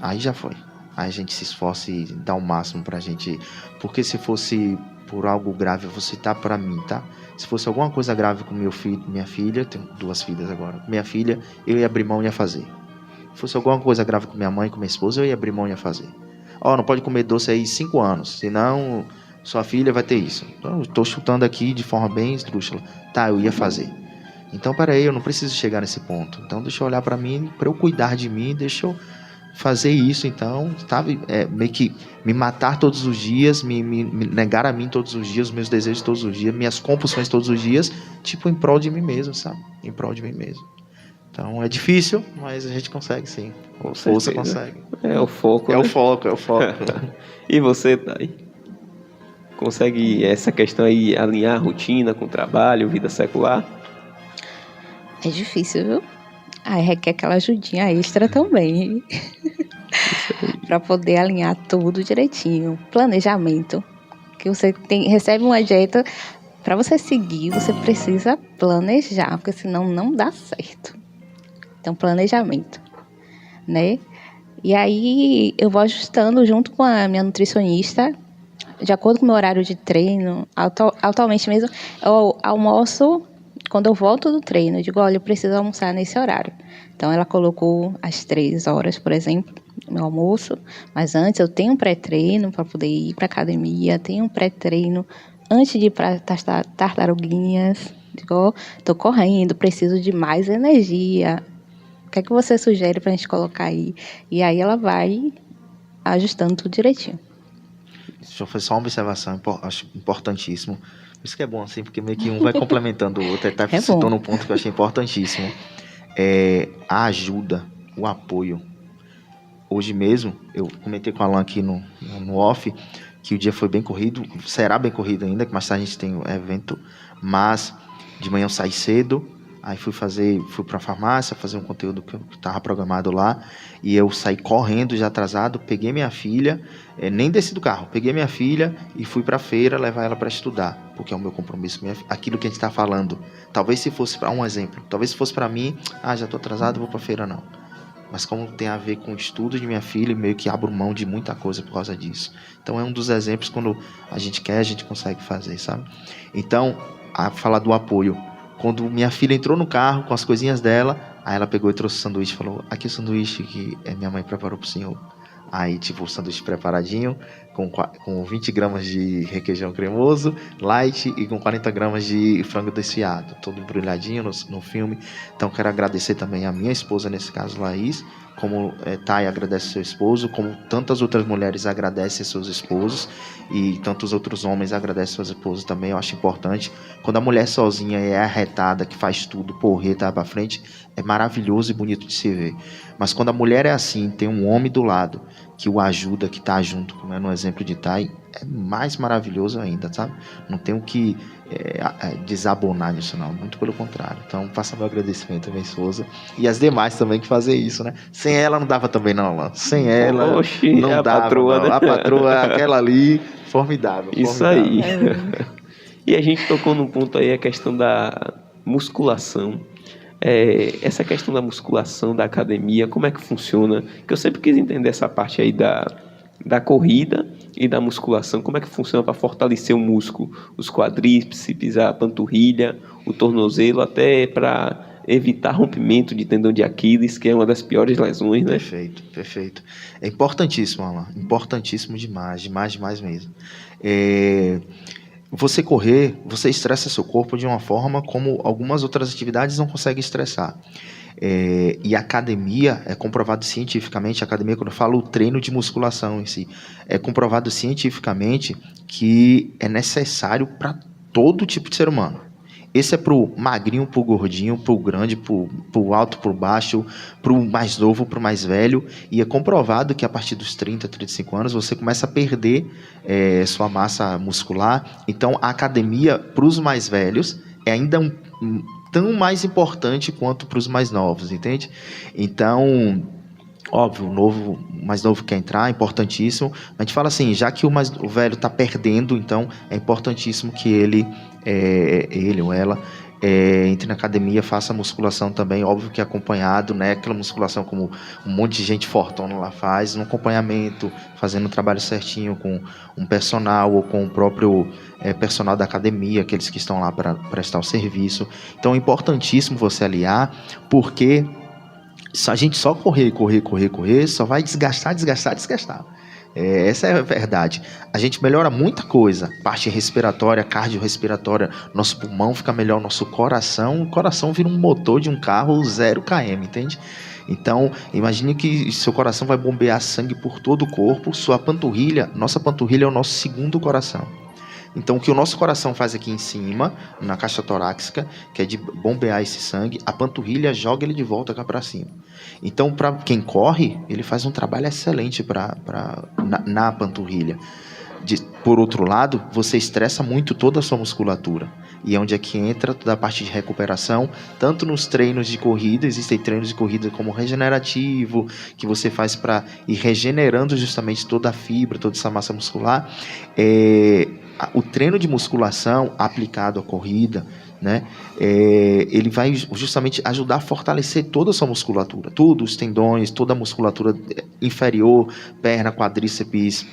aí já foi. Aí a gente se esforça e dá o máximo pra gente, porque se fosse por algo grave, eu vou citar pra mim, tá? Se fosse alguma coisa grave com meu filho, minha filha, eu tenho 2 filhas agora, minha filha, eu ia abrir mão e ia fazer. Se fosse alguma coisa grave com minha mãe, com minha esposa, eu ia abrir mão e ia fazer. Não pode comer doce aí 5 anos, senão sua filha vai ter isso. Então, eu tô chutando aqui de forma bem esdrúxula. Tá, eu ia fazer. Então, peraí, eu não preciso chegar nesse ponto. Então, deixa eu olhar para mim, para eu cuidar de mim, deixa eu fazer isso. Então, sabe, meio que me matar todos os dias, me negar a mim todos os dias, meus desejos todos os dias, minhas compulsões todos os dias, tipo, em prol de mim mesmo, sabe? Em prol de mim mesmo. Então, é difícil, mas a gente consegue, sim. Com força consegue. É o foco, né? É o foco. E você, Thay? Consegue essa questão aí, alinhar a rotina com o trabalho, vida secular? É difícil, viu? Aí requer aquela ajudinha extra também. Para poder alinhar tudo direitinho. Planejamento. Que você recebe uma dieta, para você seguir, você precisa planejar, porque senão não dá certo. Então, planejamento, né? E aí, eu vou ajustando junto com a minha nutricionista, de acordo com o meu horário de treino. Atualmente mesmo, eu almoço quando eu volto do treino. Eu digo, olha, eu preciso almoçar nesse horário. Então, ela colocou às 3 horas, por exemplo, meu almoço. Mas antes, eu tenho um pré-treino para poder ir para academia. Tenho um pré-treino antes de ir para tartaruguinhas. Digo, tô correndo, preciso de mais energia. O que é que você sugere pra gente colocar aí? E aí ela vai ajustando tudo direitinho. Isso foi só uma observação, acho importantíssimo. Isso que é bom, assim, porque meio que um vai complementando o outro. Ele tá citou num ponto que eu achei importantíssimo. A ajuda, o apoio. Hoje mesmo, eu comentei com o Alan aqui no off, que o dia foi bem corrido, será bem corrido ainda, que mais tarde a gente tem um evento, mas de manhã eu saí cedo, aí fui pra farmácia, fazer um conteúdo que estava programado lá, e eu saí correndo, já atrasado, peguei minha filha, nem desci do carro, peguei minha filha e fui pra feira levar ela para estudar, porque é o meu compromisso com minha filha, aquilo que a gente está falando. Talvez se fosse para um exemplo, talvez se fosse para mim, já tô atrasado, vou pra feira, não. Mas como tem a ver com o estudo de minha filha, meio que abro mão de muita coisa por causa disso. Então é um dos exemplos, quando a gente quer, a gente consegue fazer, sabe? Então, a falar do apoio. Quando minha filha entrou no carro com as coisinhas dela, aí ela pegou e trouxe o sanduíche e falou: aqui é o sanduíche que minha mãe preparou pro senhor. Aí, tipo, o sanduíche preparadinho, com 20 gramas de requeijão cremoso, light, e com 40 gramas de frango desfiado, todo embrulhadinho no filme. Então, quero agradecer também a minha esposa, nesse caso, Laís, como Thay agradece seu esposo, como tantas outras mulheres agradecem seus esposos, e tantos outros homens agradecem seus esposos também. Eu acho importante. Quando a mulher sozinha é arretada, que faz tudo, tá pra frente, é maravilhoso e bonito de se ver. Mas quando a mulher é assim, tem um homem do lado que o ajuda, que tá junto, como é no exemplo de Thay, é mais maravilhoso ainda, sabe? Não tenho que desabonar nisso, não. Muito pelo contrário. Então, faça meu agradecimento à minha esposa e as demais também que fazem isso, né? Sem ela não dava também, não, Alan. Sem ela não dava, patroa, não. Né? A patroa, aquela ali, formidável. Isso aí. E a gente tocou num ponto aí, a questão da musculação. Essa questão da musculação, da academia, como é que funciona? Que eu sempre quis entender essa parte aí da corrida e da musculação, como é que funciona para fortalecer o músculo, os quadríceps, a panturrilha, o tornozelo, até para evitar rompimento de tendão de Aquiles, que é uma das piores lesões, né? Perfeito. É importantíssimo, Alan, importantíssimo demais mesmo. Você correr, você estressa seu corpo de uma forma como algumas outras atividades não conseguem estressar. E a academia, é comprovado cientificamente, a academia, quando eu falo o treino de musculação em si, é comprovado cientificamente que é necessário para todo tipo de ser humano. Esse é pro magrinho, pro gordinho, pro grande, pro alto, pro baixo, pro mais novo, pro mais velho. E é comprovado que a partir dos 30, 35 anos você começa a perder sua massa muscular. Então a academia para os mais velhos é ainda tão mais importante quanto para os mais novos, entende? Então, óbvio, o mais novo quer entrar, é importantíssimo. A gente fala assim, já que o velho está perdendo, então é importantíssimo que ele ou ela entre na academia, faça musculação também, óbvio que acompanhado, né? Aquela musculação como um monte de gente fortona lá faz, um acompanhamento, fazendo um trabalho certinho com um personal ou com o próprio personal da academia, aqueles que estão lá para prestar o serviço. Então é importantíssimo você aliar, porque se a gente só correr, só vai desgastar. Essa é a verdade. A gente melhora muita coisa, parte respiratória, cardiorrespiratória, nosso pulmão fica melhor, nosso coração, o coração vira um motor de um carro 0 km, entende? Então, imagine que seu coração vai bombear sangue por todo o corpo, nossa panturrilha é o nosso segundo coração. Então, o que o nosso coração faz aqui em cima, na caixa torácica, que é de bombear esse sangue, a panturrilha joga ele de volta cá para cima. Então, para quem corre, ele faz um trabalho excelente na panturrilha. Por outro lado, você estressa muito toda a sua musculatura. E é onde é que entra toda a parte de recuperação, tanto nos treinos de corrida, existem treinos de corrida como regenerativo, que você faz para ir regenerando justamente toda a fibra, toda essa massa muscular. O treino de musculação aplicado à corrida, né, ele vai justamente ajudar a fortalecer toda a sua musculatura, todos os tendões, toda a musculatura inferior, perna, quadríceps,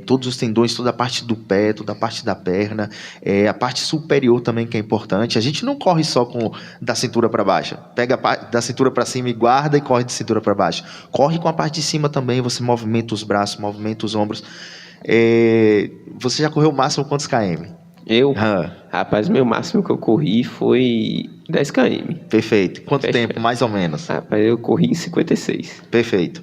todos os tendões, toda a parte do pé, toda a parte da perna, a parte superior também, que é importante. A gente não corre só da cintura para baixo, pega da cintura para cima e guarda, e corre de cintura para baixo. Corre com a parte de cima também, você movimenta os braços, movimenta os ombros. Você já correu o máximo quantos km? Eu? Rapaz, meu máximo que eu corri foi 10 km. Perfeito. Quanto tempo, mais ou menos? Rapaz, eu corri em 56. Perfeito.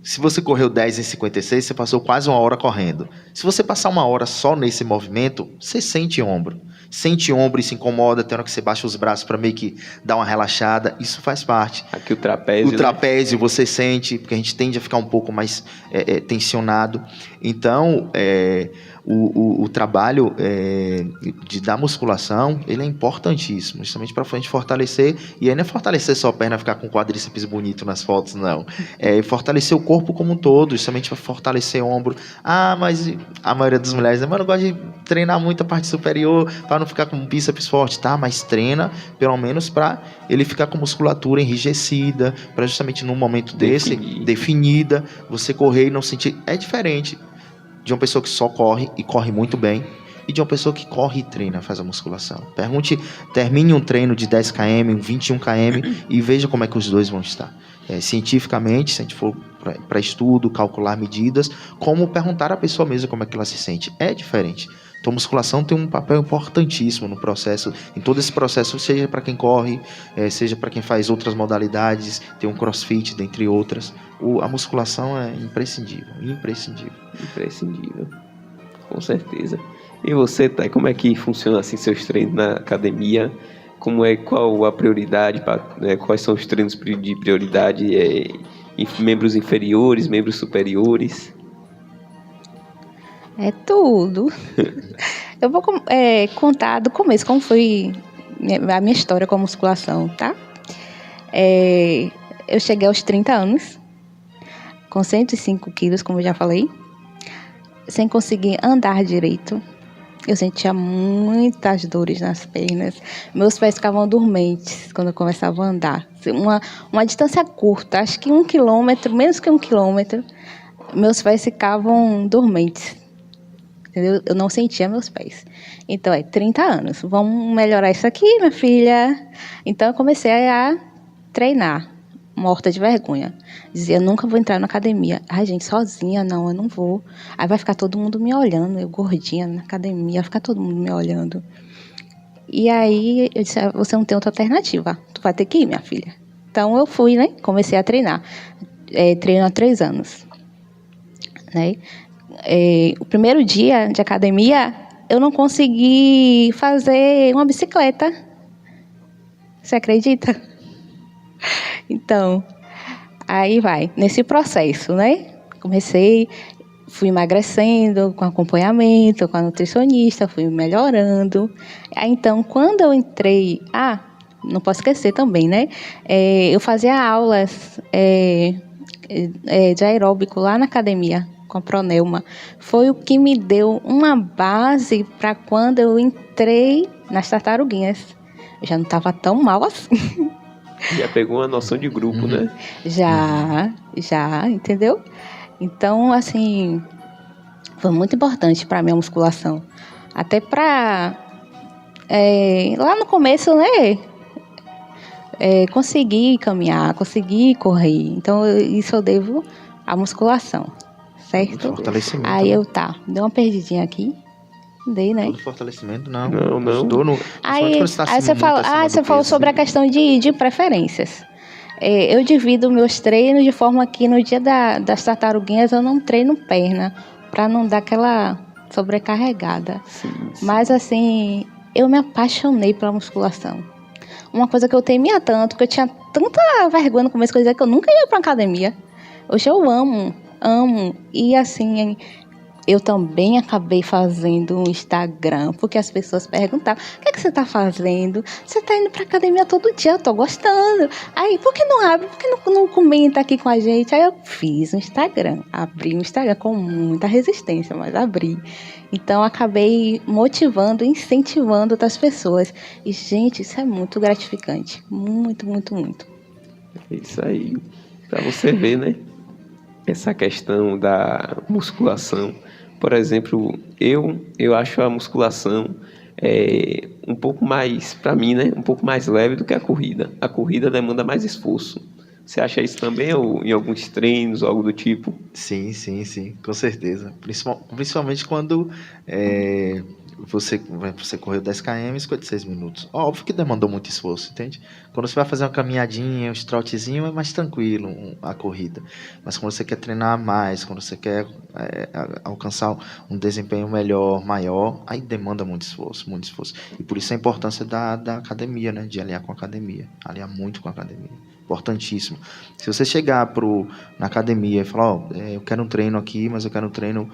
Se você correu 10 em 56, você passou quase 1 hora correndo. Se você passar 1 hora só nesse movimento, você sente ombro. Sente ombro e se incomoda, tem hora que você baixa os braços para meio que dar uma relaxada. Isso faz parte. Aqui o trapézio. O trapézio, né? Você sente, porque a gente tende a ficar um pouco mais tensionado. Então, o trabalho da musculação, ele é importantíssimo, justamente para a gente fortalecer, e aí não é fortalecer só a perna, ficar com quadríceps bonito nas fotos, não. É fortalecer o corpo como um todo, justamente para fortalecer o ombro. Ah, mas a maioria das mulheres, mas eu gosto de treinar muito a parte superior, para não ficar com um bíceps forte, tá? Mas treina, pelo menos, para ele ficar com musculatura enrijecida, para justamente num momento desse, definida, você correr e não sentir. É diferente de uma pessoa que só corre e corre muito bem, e de uma pessoa que corre e treina, faz a musculação. Termine um treino de 10 km, um 21 km e veja como é que os dois vão estar. Cientificamente, se a gente for para estudo, calcular medidas, como perguntar à pessoa mesmo como é que ela se sente. É diferente. Então, a musculação tem um papel importantíssimo no processo, em todo esse processo, seja para quem corre, seja para quem faz outras modalidades, tem um crossfit, dentre outras. A musculação é imprescindível, com certeza. E você, Thay, como é que funciona assim seus treinos na academia? Qual a prioridade, quais são os treinos de prioridade em membros inferiores, membros superiores? É tudo. Eu vou contar do começo como foi a minha história com a musculação, tá? Eu cheguei aos 30 anos, com 105 quilos, como eu já falei, sem conseguir andar direito. Eu sentia muitas dores nas pernas. Meus pés ficavam dormentes quando eu começava a andar. Uma distância curta, acho que 1 quilômetro, menos que 1 quilômetro, meus pés ficavam dormentes. Entendeu? Eu não sentia meus pés. Então, 30 anos. Vamos melhorar isso aqui, minha filha. Então, eu comecei a treinar, morta de vergonha. Dizia, nunca vou entrar na academia. Ai, gente, sozinha, não, eu não vou. Aí vai ficar todo mundo me olhando, eu gordinha na academia, vai ficar todo mundo me olhando. E aí, eu disse, você não tem outra alternativa. Tu vai ter que ir, minha filha. Então, eu fui, né? Comecei a treinar. Treino há 3 anos. Né? O primeiro dia de academia, eu não consegui fazer uma bicicleta. Você acredita? Então, aí vai, nesse processo, né? Fui emagrecendo com acompanhamento, com a nutricionista, fui melhorando. Aí, então, quando eu entrei... não posso esquecer também, né? Eu fazia aulas de aeróbico lá na academia, com a Proneuma. Foi o que me deu uma base para quando eu entrei nas tartaruguinhas. Eu já não estava tão mal assim. Já pegou uma noção de grupo, né? Já, entendeu? Então, assim, foi muito importante para mim a musculação. Até para, lá no começo, né? Conseguir caminhar, conseguir correr. Então, isso eu devo à musculação, certo? Fortalecimento. Aí dei uma perdidinha aqui. Dei, né? Todo fortalecimento, não. Não. Aí você falou sobre a questão de preferências. Eu divido meus treinos de forma que no dia das tartaruguinhas eu não treino perna, para não dar aquela sobrecarregada. Sim. Mas assim, eu me apaixonei pela musculação. Uma coisa que eu temia tanto, que eu tinha tanta vergonha no começo, que eu dizia que eu nunca ia para academia. Hoje eu amo. E assim, eu também acabei fazendo um Instagram, porque as pessoas perguntavam, o que é que você está fazendo? Você está indo para academia todo dia, eu estou gostando. Aí, por que não abre? Por que não comenta aqui com a gente? Aí eu fiz um Instagram, abri um Instagram com muita resistência, mas abri. Então, acabei motivando, incentivando outras pessoas. E, gente, isso é muito gratificante. Muito, muito, muito. É isso aí. Para você ver, né? Essa questão da musculação. Por exemplo, eu acho a musculação um pouco mais, para mim, né? Um pouco mais leve do que a corrida. A corrida demanda mais esforço. Você acha isso também, ou em alguns treinos, algo do tipo? Sim, com certeza. Principalmente quando você correu 10 km em 56 minutos. Óbvio que demandou muito esforço, entende? Quando você vai fazer uma caminhadinha, um trotezinho, é mais tranquilo a corrida. Mas quando você quer treinar mais, quando você quer alcançar um desempenho melhor, maior, aí demanda muito esforço, muito esforço. E por isso a importância da academia, né? De aliar com a academia. Aliar muito com a academia. Importantíssimo. Se você chegar na academia e falar, eu quero um treino aqui, mas eu quero um treino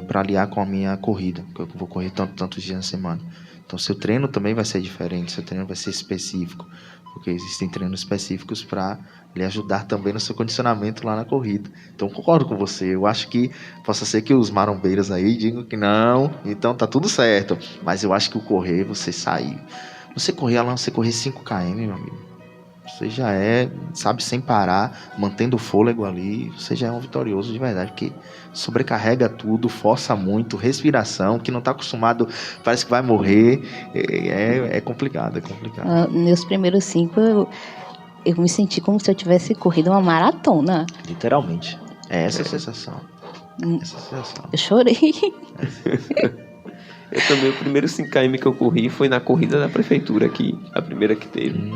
para aliar com a minha corrida, porque eu vou correr tantos dias na semana. Então, seu treino também vai ser diferente, seu treino vai ser específico, porque existem treinos específicos para lhe ajudar também no seu condicionamento lá na corrida. Então, concordo com você. Eu acho que possa ser que os marombeiros aí digam que não, então tá tudo certo. Mas eu acho que o correr, você sair. Você correr lá, você correr 5 km, meu amigo. Você já sabe, sem parar, mantendo o fôlego ali, você já é um vitorioso de verdade, porque sobrecarrega tudo, força muito, respiração, que não está acostumado, parece que vai morrer, é complicado, é complicado. Meus primeiros 5, eu me senti como se eu tivesse corrido uma maratona. Literalmente, é essa a sensação, essa sensação. Eu chorei. Eu também, o primeiro 5km que eu corri foi na corrida da prefeitura aqui, a primeira que teve.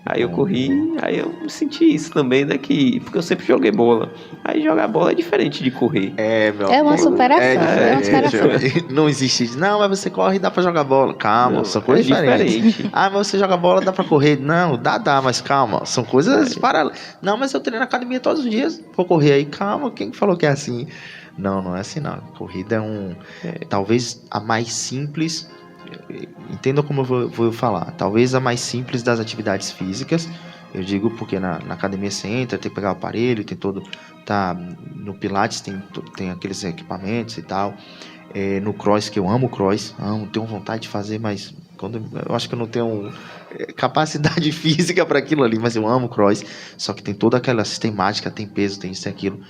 Aí eu corri, aí eu senti isso também, né? Porque eu sempre joguei bola. Aí jogar bola é diferente de correr. É uma superação. É uma superação. Não existe. Não, mas você corre e dá pra jogar bola. Calma, são coisas diferentes. Ah, mas você joga bola, dá pra correr. Não, dá, mas calma. São coisas paralelas. Não, mas eu treino na academia todos os dias. Vou correr aí, calma. Quem falou que é assim? Não é assim não. Corrida talvez a mais simples. Entenda como eu vou falar. Talvez a mais simples das atividades físicas. Eu digo porque na academia você entra, tem que pegar o aparelho, tem todo. Tá, no Pilates tem aqueles equipamentos e tal. No cross, que eu amo cross, tenho vontade de fazer, mas eu acho que eu não tenho capacidade física para aquilo ali, mas eu amo cross. Só que tem toda aquela sistemática, tem peso, tem isso e aquilo.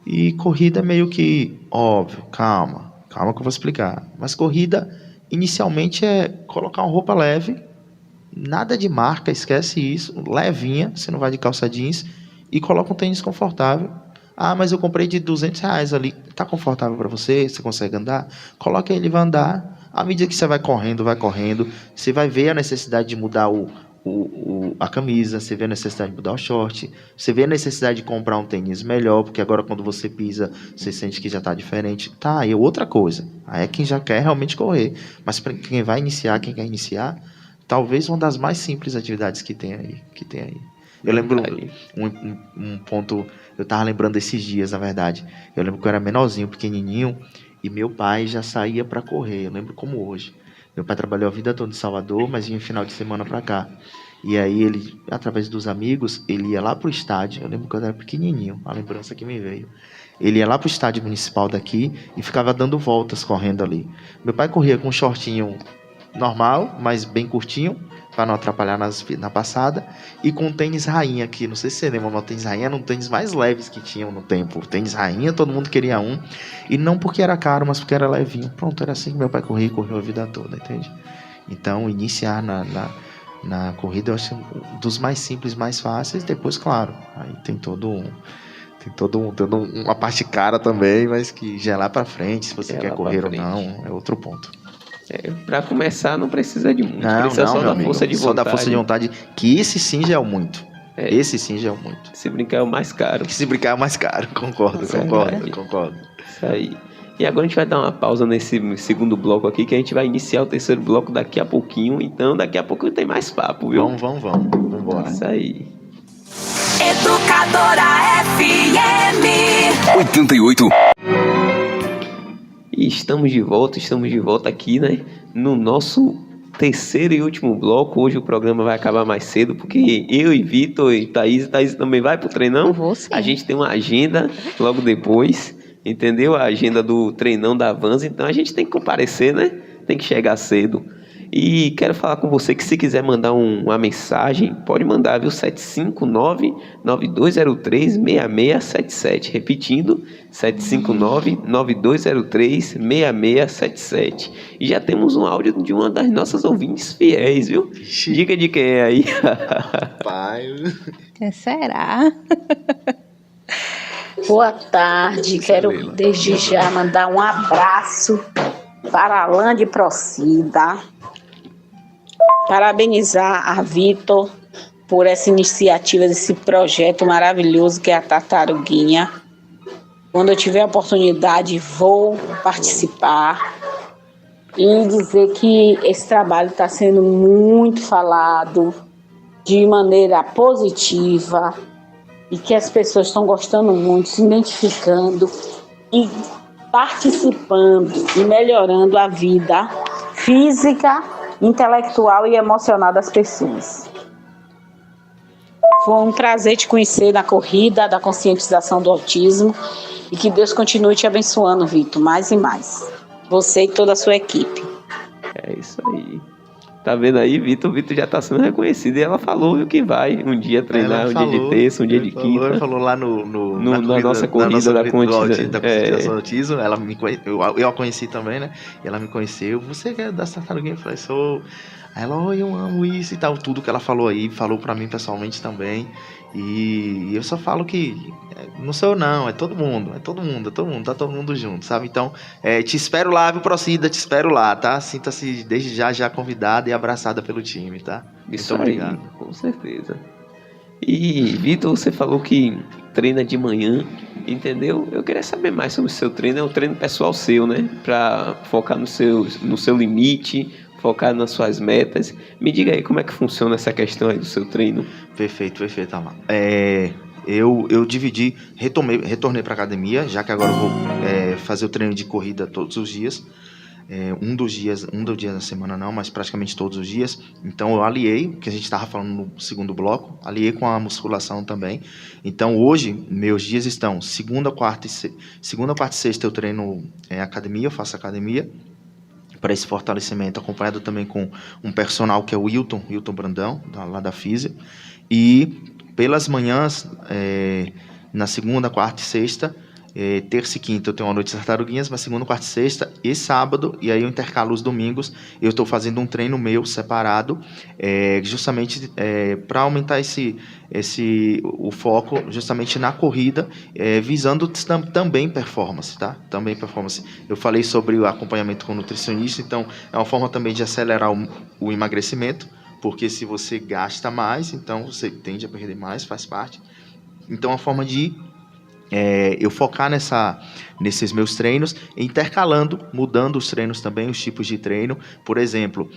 E corrida é meio que óbvio, calma que eu vou explicar. Mas corrida inicialmente é colocar uma roupa leve, nada de marca, esquece isso, levinha, você não vai de calça jeans, e coloca um tênis confortável. Ah, mas eu comprei de R$200 ali, tá confortável para você? Você consegue andar? Coloca ele e vai andar. À medida que você vai correndo, você vai ver a necessidade de mudar a camisa, você vê a necessidade de mudar o short, você vê a necessidade de comprar um tênis melhor, porque agora quando você pisa, você sente que já está diferente. Tá, e outra coisa, aí é quem já quer realmente correr, mas para quem quer iniciar, talvez uma das mais simples atividades que tem aí. Eu lembro um ponto, eu estava lembrando esses dias, na verdade, eu lembro que eu era menorzinho, pequenininho, e meu pai já saía para correr, eu lembro como hoje. Meu pai trabalhou a vida toda em Salvador, mas vinha final de semana para cá. E aí ele, através dos amigos, ele ia lá pro estádio. Eu lembro quando eu era pequenininho, a lembrança que me veio. Ele ia lá pro estádio municipal daqui e ficava dando voltas correndo ali. Meu pai corria com um shortinho normal, mas bem curtinho, para não atrapalhar na passada, e com um tênis rainha, que não sei se você lembra, mas o tênis rainha era um tênis mais leves que tinham no tempo. O tênis rainha, todo mundo queria um, e não porque era caro, mas porque era levinho. Pronto, era assim que meu pai correu a vida toda, entende? Então, iniciar na corrida, eu acho um dos mais simples, mais fáceis. Depois, claro, aí tem toda uma parte cara também, mas que já é lá pra frente, se você quer correr ou não, é outro ponto. Pra começar não precisa de muito, precisa só da força de vontade. Só da força de vontade, que esse sim já é o muito. Esse sim já é o muito. Se brincar é o mais caro. Concordo. Isso aí. E agora a gente vai dar uma pausa nesse segundo bloco aqui, que a gente vai iniciar o terceiro bloco daqui a pouquinho. Então daqui a pouco tem mais papo, viu? Vamos embora. Isso aí. Educadora FM 88. E estamos de volta aqui, né? No nosso terceiro e último bloco. Hoje o programa vai acabar mais cedo, porque eu e Vitor e Thaís também vai pro treinão. Eu vou sim. A gente tem uma agenda logo depois, entendeu? A agenda do treinão da Vans, então a gente tem que comparecer, né? Tem que chegar cedo. E quero falar com você que se quiser mandar uma mensagem, pode mandar, viu? 759-9203-6677. Repetindo, 759-9203-6677. E já temos um áudio de uma das nossas ouvintes fiéis, viu? Diga de quem é aí. Pai. Quem será? Boa tarde, quero desde já mandar um abraço para a Lande Procida, parabenizar a Vitor por essa iniciativa desse projeto maravilhoso que é a Tartaruguinha. Quando eu tiver a oportunidade, vou participar e dizer que esse trabalho está sendo muito falado de maneira positiva e que as pessoas estão gostando muito, se identificando e participando e melhorando a vida física, intelectual e emocional das pessoas. Foi um prazer te conhecer na corrida da conscientização do autismo e que Deus continue te abençoando, Vitor, mais e mais. Você e toda a sua equipe. É isso aí. Tá vendo aí, Vitor? O Vitor já tá sendo reconhecido e ela falou que vai um dia treinar, dia de terça, um dia de quinta. Ela falou lá na nossa corrida da conscientização do autismo. Ela me eu a conheci também, né? E ela me conheceu. Você que é da Tartaruguinha? Eu falei, sou. Aí ela, eu amo isso e tal. Tudo que ela falou aí, falou pra mim pessoalmente também. E eu só falo que não sou eu não, é todo mundo, tá todo mundo junto, sabe? Então, te espero lá, viu, Procida, te espero lá, tá? Sinta-se desde já convidada e abraçada pelo time, tá? Isso muito obrigado. Aí, com certeza. E, Vitor, você falou que treina de manhã, entendeu? Eu queria saber mais sobre o seu treino, é um treino pessoal seu, né? Pra focar no seu limite, focar nas suas metas. Me diga aí como é que funciona essa questão aí do seu treino. Perfeito, Amar. Eu retornei para academia, já que agora eu vou fazer o treino de corrida todos os dias. Um dos dias da semana não, mas praticamente todos os dias. Então eu aliei, que a gente estava falando no segundo bloco, aliei com a musculação também. Então hoje, meus dias estão segunda, quarta e sexta eu treino academia, eu faço academia. Para esse fortalecimento, acompanhado também com um personal que é o Wilton Brandão, lá da Físia. E pelas manhãs, na segunda, quarta e sexta, terça e quinta eu tenho uma noite de tartaruguinhas, mas segunda, quarta e sexta e sábado, e aí eu intercalo os domingos, eu estou fazendo um treino meu separado, justamente para aumentar o foco justamente na corrida, visando também performance, tá? Também performance. Eu falei sobre o acompanhamento com o nutricionista, então é uma forma também de acelerar o emagrecimento, porque se você gasta mais, então você tende a perder mais, faz parte. Então é uma forma de eu focar nesses meus treinos, intercalando, mudando os treinos também, os tipos de treino. Por exemplo,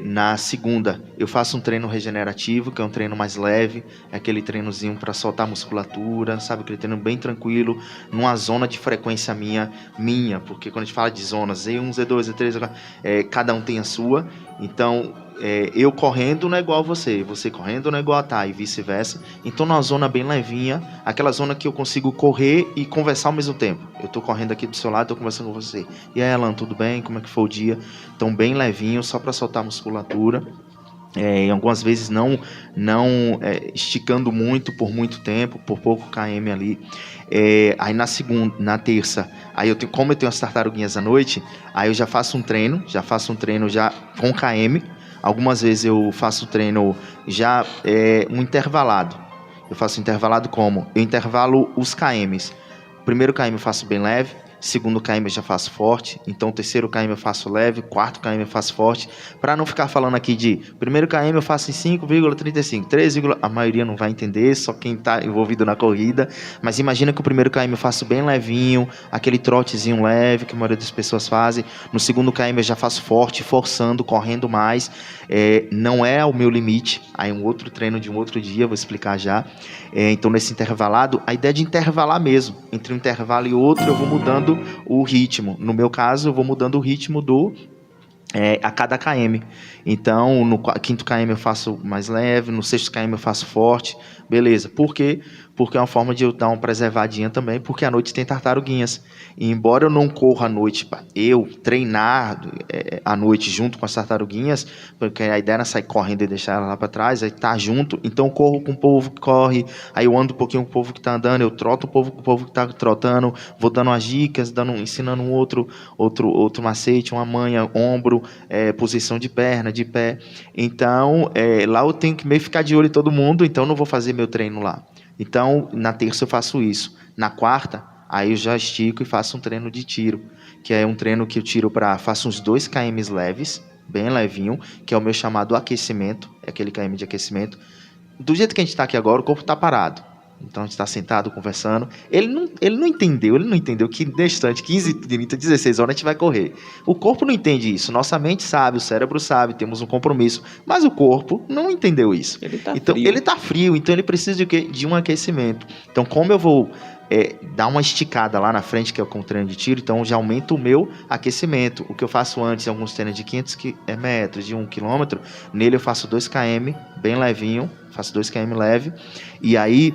na segunda eu faço um treino regenerativo, que é um treino mais leve, é aquele treinozinho para soltar a musculatura, sabe? Aquele treino bem tranquilo, numa zona de frequência minha, porque quando a gente fala de zonas, Z1, Z2, Z3, cada um tem a sua, então eu correndo não é igual a você correndo não é igual a Thay, e vice-versa. Então numa zona bem levinha, aquela zona que eu consigo correr e conversar ao mesmo tempo. Eu tô correndo aqui do seu lado, tô conversando com você. E aí, Alan, tudo bem? Como é que foi o dia? Então bem levinho, só para soltar a musculatura. E algumas vezes não esticando muito por muito tempo, por pouco km ali. Aí na terça, aí como eu tenho as tartaruguinhas à noite, aí eu já faço um treino já com km. Algumas vezes eu faço treino já um intervalado. Eu faço intervalado como? Eu intervalo os KMs. Primeiro KM eu faço bem leve, segundo KM eu já faço forte, então terceiro KM eu faço leve, quarto KM eu faço forte, para não ficar falando aqui de primeiro KM eu faço em 5,35, 3, a maioria não vai entender, só quem está envolvido na corrida, mas imagina que o primeiro KM eu faço bem levinho, aquele trotezinho leve que a maioria das pessoas fazem, no segundo KM eu já faço forte, forçando, correndo mais, não é o meu limite, aí um outro treino de um outro dia, vou explicar já. Então nesse intervalado, a ideia de intervalar mesmo, entre um intervalo e outro eu vou mudando o ritmo. No meu caso, eu vou mudando o ritmo a cada KM. Então, no quinto KM eu faço mais leve, no sexto KM eu faço forte, beleza. Por quê? Porque é uma forma de eu dar uma preservadinha também, porque à noite tem tartaruguinhas. E embora eu não corra à noite, eu treinar à noite junto com as tartaruguinhas, porque a ideia era sair correndo e deixar ela lá para trás, aí tá junto, então eu corro com o povo que corre, aí eu ando um pouquinho com o povo que tá andando, eu troto o povo com o povo que tá trotando, vou dando as dicas, ensinando um outro macete, uma manha, ombro, posição de perna, de pé. Então, lá eu tenho que meio ficar de olho em todo mundo, então eu não vou fazer meu treino lá. Então, na terça eu faço isso. Na quarta, Aí eu já estico e faço um treino de tiro, que é um treino que eu tiro faço uns 2 km leves, bem levinho, que é o meu chamado aquecimento, é aquele km de aquecimento. Do jeito que a gente está aqui agora, o corpo está parado. Então a gente está sentado, conversando. Ele não entendeu que no instante, 15, 30, 16 horas a gente vai correr. O corpo não entende isso. Nossa mente sabe, o cérebro sabe, temos um compromisso. Mas o corpo não entendeu isso. Ele está frio, então ele precisa de quê? De um aquecimento. Então, como eu vou dar uma esticada lá na frente, que é com o treino de tiro, então já aumenta o meu aquecimento. O que eu faço antes, em alguns treinos de 500 metros, de 1 km, nele eu faço 2 km, bem levinho, faço 2 km leve, e aí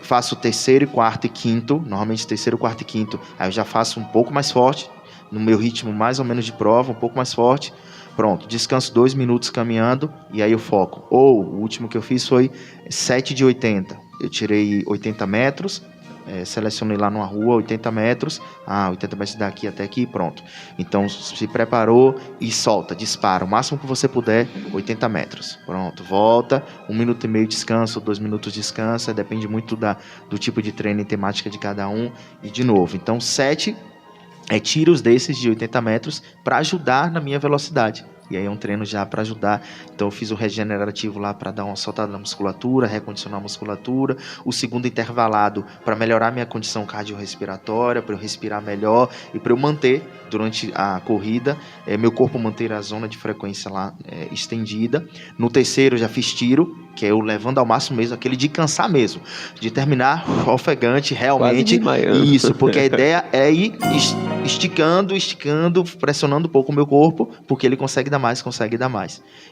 faço terceiro, quarto e quinto, normalmente terceiro, quarto e quinto, aí eu já faço um pouco mais forte, no meu ritmo mais ou menos de prova, um pouco mais forte, pronto, descanso 2 minutos caminhando, e aí eu foco. Ou, o último que eu fiz foi 7 de 80, eu tirei 80 metros, selecionei lá numa rua 80 metros, 80 metros daqui até aqui, pronto. Então se preparou e solta, dispara, o máximo que você puder, 80 metros, pronto, volta, 1 minuto e meio descanso, 2 minutos descansa, depende muito do tipo de treino e temática de cada um, e de novo, então 7 tiros desses de 80 metros para ajudar na minha velocidade. E aí é um treino já para ajudar. Então eu fiz o regenerativo lá para dar uma soltada na musculatura, recondicionar a musculatura. O segundo intervalado para melhorar minha condição cardiorrespiratória, para eu respirar melhor e para eu manter durante a corrida, meu corpo manter a zona de frequência lá estendida. No terceiro eu já fiz tiro, que é eu levando ao máximo mesmo, aquele de cansar mesmo, de terminar ofegante realmente. Isso, porque a ideia é ir esticando, pressionando um pouco o meu corpo, porque ele consegue dar mais.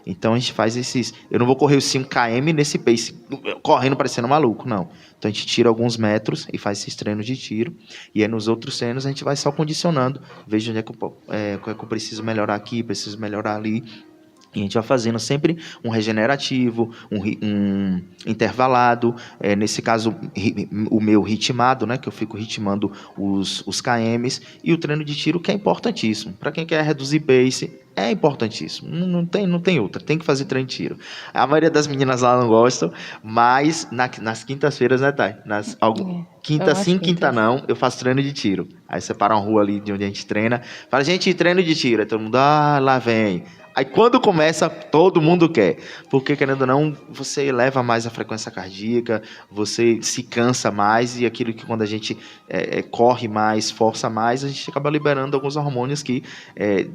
Então a gente faz esses... Eu não vou correr os 5 km nesse pace, correndo parecendo maluco, não. Então a gente tira alguns metros e faz esses treinos de tiro. E aí nos outros treinos a gente vai só condicionando. Veja onde é que eu preciso melhorar aqui, preciso melhorar ali. E a gente vai fazendo sempre um regenerativo, um intervalado, nesse caso o meu ritmado, né, que eu fico ritmando os KMs, e o treino de tiro, que é importantíssimo. Para quem quer reduzir pace, é importantíssimo, não tem outra, tem que fazer treino de tiro. A maioria das meninas lá não gostam, mas nas quintas-feiras, né, Thay? Quinta sim, quinta não, eu faço treino de tiro. Aí separa uma rua ali de onde a gente treina, fala, gente, treino de tiro, aí todo mundo, lá vem. Aí quando começa, todo mundo quer, porque querendo ou não, você eleva mais a frequência cardíaca, você se cansa mais, e aquilo que quando a gente corre mais, força mais, a gente acaba liberando alguns hormônios que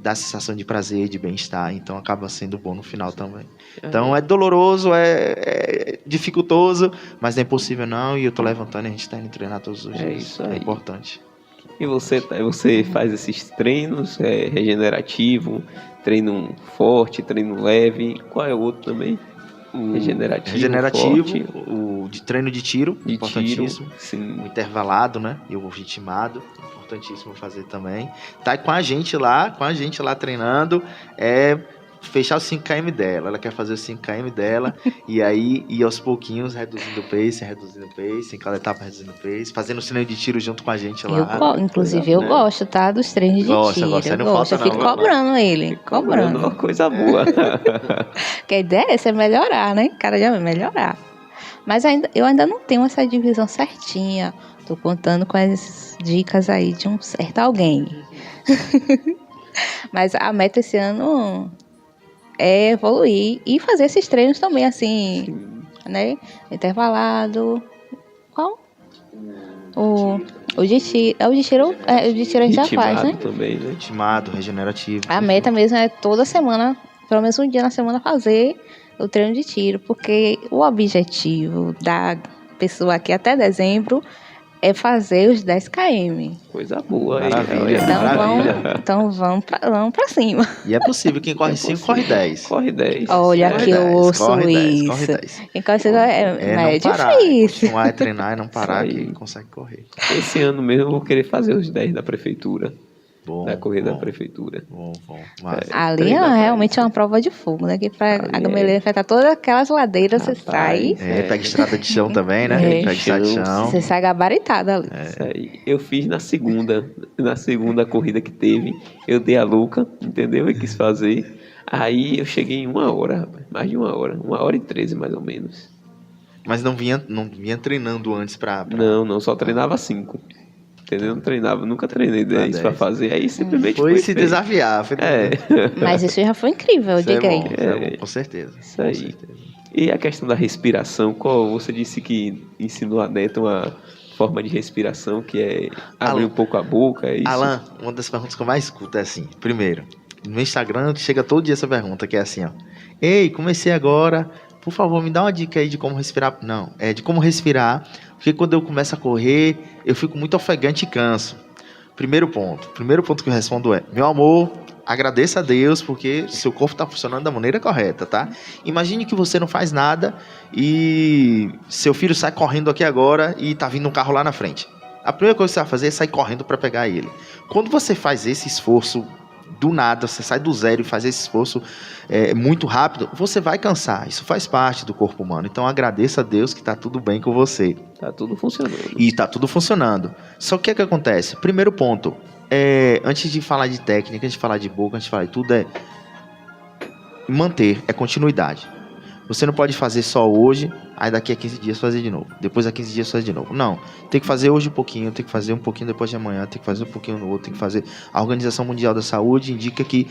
dá sensação de prazer, de bem-estar, então acaba sendo bom no final também. Então é doloroso, é dificultoso, mas não é impossível não, e eu tô levantando e a gente tá indo treinar todos os dias, isso aí. É importante. E você faz esses treinos regenerativo, treino forte, treino leve, qual é o outro também? Regenerativo, forte, o de treino de tiro, importantíssimo. Sim. O intervalado, né? E o ritmado, importantíssimo fazer também. Tá com a gente lá treinando, fechar os 5 km dela. Ela quer fazer os 5 km dela e aí ir aos pouquinhos reduzindo o pace, em cada etapa reduzindo o pace, fazendo o treino de tiro junto com a gente lá. Inclusive eu gosto, tá? Dos treinos de tiro. Eu fico cobrando ele. Cobrando. Uma coisa boa. Porque a ideia é você melhorar, né? Cada dia vai melhorar. Mas eu ainda não tenho essa divisão certinha. Tô contando com as dicas aí de um certo alguém. Mas a meta esse ano é evoluir e fazer esses treinos também, assim, né? Intervalado. Qual? O de tiro a gente já faz, né? Também, né? Ritmado, regenerativo. A meta mesmo é toda semana, pelo menos um dia na semana, fazer o treino de tiro, porque o objetivo da pessoa aqui até dezembro é fazer os 10 km. Coisa boa. Maravilha. Então vamos pra cima. E é possível, quem corre 5, corre 10. Corre 10. Olha Corre que eu 10, ouço corre 10, isso. corre 10. Quem corre 5 é não parar, difícil. Continuar a treinar e não parar, Isso aí. que consegue correr. Esse ano mesmo eu vou querer fazer os 10 da prefeitura. Bom, Da corrida bom, da prefeitura. Bom. Massa. Ali Treina realmente é uma prova de fogo, né? Que pra a Gameleira enfrentar todas aquelas ladeiras, você sai. Pega estrada de chão também, né? Pega estrada de chão. Você sai gabaritada ali. Isso aí. Eu fiz na segunda corrida que teve, eu dei a louca, entendeu? E quis fazer. Aí eu cheguei em 1 hora, rapaz, mais de 1 hora, 1h13 mais ou menos. Mas não vinha treinando antes pra... Não, só treinava 5. entendeu? Eu não treinava, nunca treinei 10 pra 10. fazer, aí simplesmente Foi se feito. desafiar. Foi Mas isso já foi incrível, Isso é diga aí. bom, isso é bom, com certeza. Isso com aí. certeza. E a questão da respiração, você disse que ensinou a neta uma forma de respiração que é abrir Alan. um pouco a boca, é isso? Alan, uma das perguntas que eu mais escuto é assim. Primeiro, no Instagram chega todo dia essa pergunta, que é assim, ó. Ei, comecei agora, por favor, me dá uma dica aí de como respirar. Não, é de como respirar, porque quando eu começo a correr, eu fico muito ofegante e canso. Primeiro ponto que eu respondo é, meu amor, agradeça a Deus porque seu corpo está funcionando da maneira correta, tá? Imagine que você não faz nada e seu filho sai correndo aqui agora e tá vindo um carro lá na frente. A primeira coisa que você vai fazer é sair correndo para pegar ele. Quando você faz esse esforço do nada, você sai do zero e faz esse esforço muito rápido, você vai cansar. Isso faz parte do corpo humano. Então agradeça a Deus que está tudo bem com você. Tá tudo funcionando. E está tudo funcionando. Só que o que acontece? Primeiro ponto, antes de falar de técnica, antes de falar de boca, antes de falar de tudo, é manter, é continuidade. Você não pode fazer só hoje, aí daqui a 15 dias fazer de novo. Depois a 15 dias fazer de novo. Não. Tem que fazer hoje um pouquinho, tem que fazer um pouquinho depois de amanhã, tem que fazer um pouquinho no outro, tem que fazer. A Organização Mundial da Saúde indica que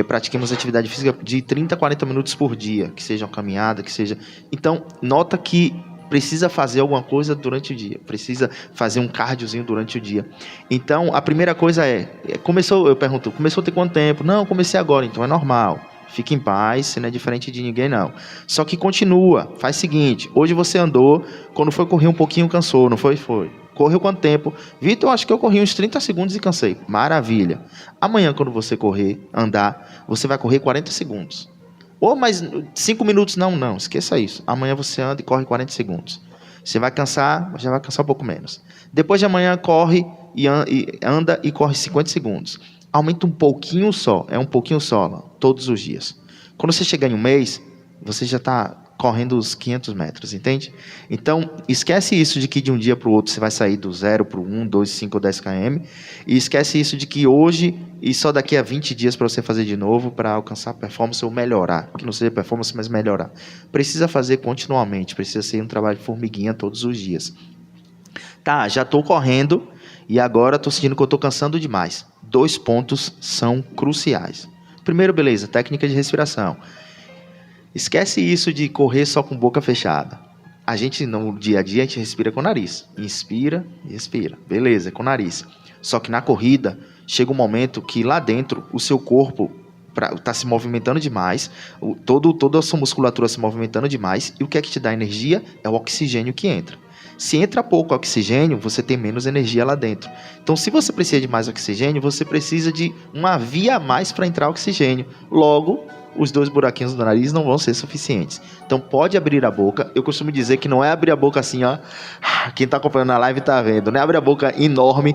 pratiquemos atividade física de 30 a 40 minutos por dia, que seja uma caminhada, que seja... Então, nota que precisa fazer alguma coisa durante o dia, precisa fazer um cardiozinho durante o dia. Então, a primeira coisa eu pergunto, começou a ter quanto tempo? Não, comecei agora, então é normal. Fique em paz, você não é diferente de ninguém, não. Só que continua, faz o seguinte, hoje você andou, quando foi correr um pouquinho cansou, não foi? Foi. Correu quanto tempo? Vitor, acho que eu corri uns 30 segundos e cansei. Maravilha. Amanhã, quando você andar, você vai correr 40 segundos. Ou mais 5 minutos, não, esqueça isso. Amanhã você anda e corre 40 segundos. Você vai cansar, já vai cansar um pouco menos. Depois de amanhã, corre e anda e corre 50 segundos. Aumenta um pouquinho só, todos os dias. Quando você chegar em um mês, você já está correndo os 500 metros, entende? Então, esquece isso de que de um dia para o outro você vai sair do 0 para o 1, 2, 5 ou 10 km. E esquece isso de que hoje e só daqui a 20 dias para você fazer de novo para alcançar performance ou melhorar. Que não seja performance, mas melhorar. Precisa fazer continuamente, precisa ser um trabalho de formiguinha todos os dias. Tá, já estou correndo e agora estou sentindo que eu estou cansando demais. 2 pontos são cruciais. Primeiro, beleza, técnica de respiração. Esquece isso de correr só com boca fechada. A gente, no dia a dia, a gente respira com o nariz. Inspira e expira. Beleza, com o nariz. Só que na corrida, chega um momento que lá dentro, o seu corpo está se movimentando demais, toda a sua musculatura se movimentando demais, e o que é que te dá energia? É o oxigênio que entra. Se entra pouco oxigênio, você tem menos energia lá dentro. Então, se você precisa de mais oxigênio, você precisa de uma via a mais para entrar oxigênio. Logo, os 2 buraquinhos do nariz não vão ser suficientes. Então, pode abrir a boca. Eu costumo dizer que não é abrir a boca assim, ó. Quem está acompanhando na live está vendo. Não é abrir a boca enorme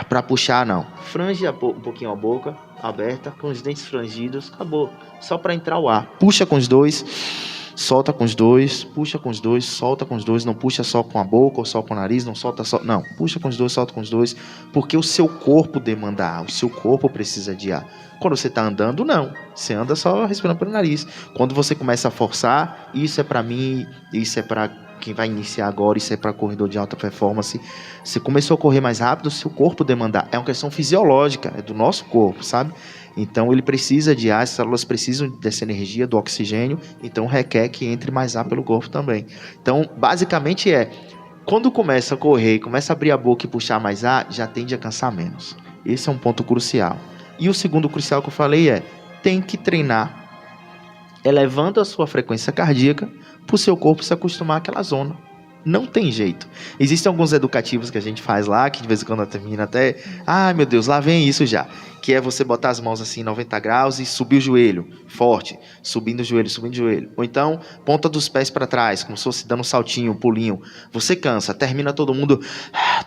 para puxar, não. Frange um pouquinho a boca, aberta, com os dentes frangidos. Acabou. Só para entrar o ar. Puxa com os 2. Solta com os 2, puxa com os 2, solta com os 2, não puxa só com a boca ou só com o nariz, não solta só, não, puxa com os 2, solta com os 2, porque o seu corpo demanda ar, o seu corpo precisa de ar. Quando você está andando, não, você anda só respirando pelo nariz. Quando você começa a forçar, isso é para mim, isso é para quem vai iniciar agora, isso é para corredor de alta performance. Você começou a correr mais rápido, o seu corpo demanda ar, é uma questão fisiológica, é do nosso corpo, sabe? Então ele precisa de ar, as células precisam dessa energia, do oxigênio, então requer que entre mais ar pelo corpo também. Então, basicamente quando começa a correr, começa a abrir a boca e puxar mais ar, já tende a cansar menos. Esse é um ponto crucial. E o segundo crucial que eu falei tem que treinar elevando a sua frequência cardíaca para o seu corpo se acostumar àquela zona. Não tem jeito. Existem alguns educativos que a gente faz lá, que de vez em quando termina até... Ai, meu Deus, lá vem isso já. Que é você botar as mãos assim em 90 graus e subir o joelho, forte. Subindo o joelho, subindo o joelho. Ou então, ponta dos pés para trás, como se fosse dando um saltinho, um pulinho. Você cansa, termina todo mundo...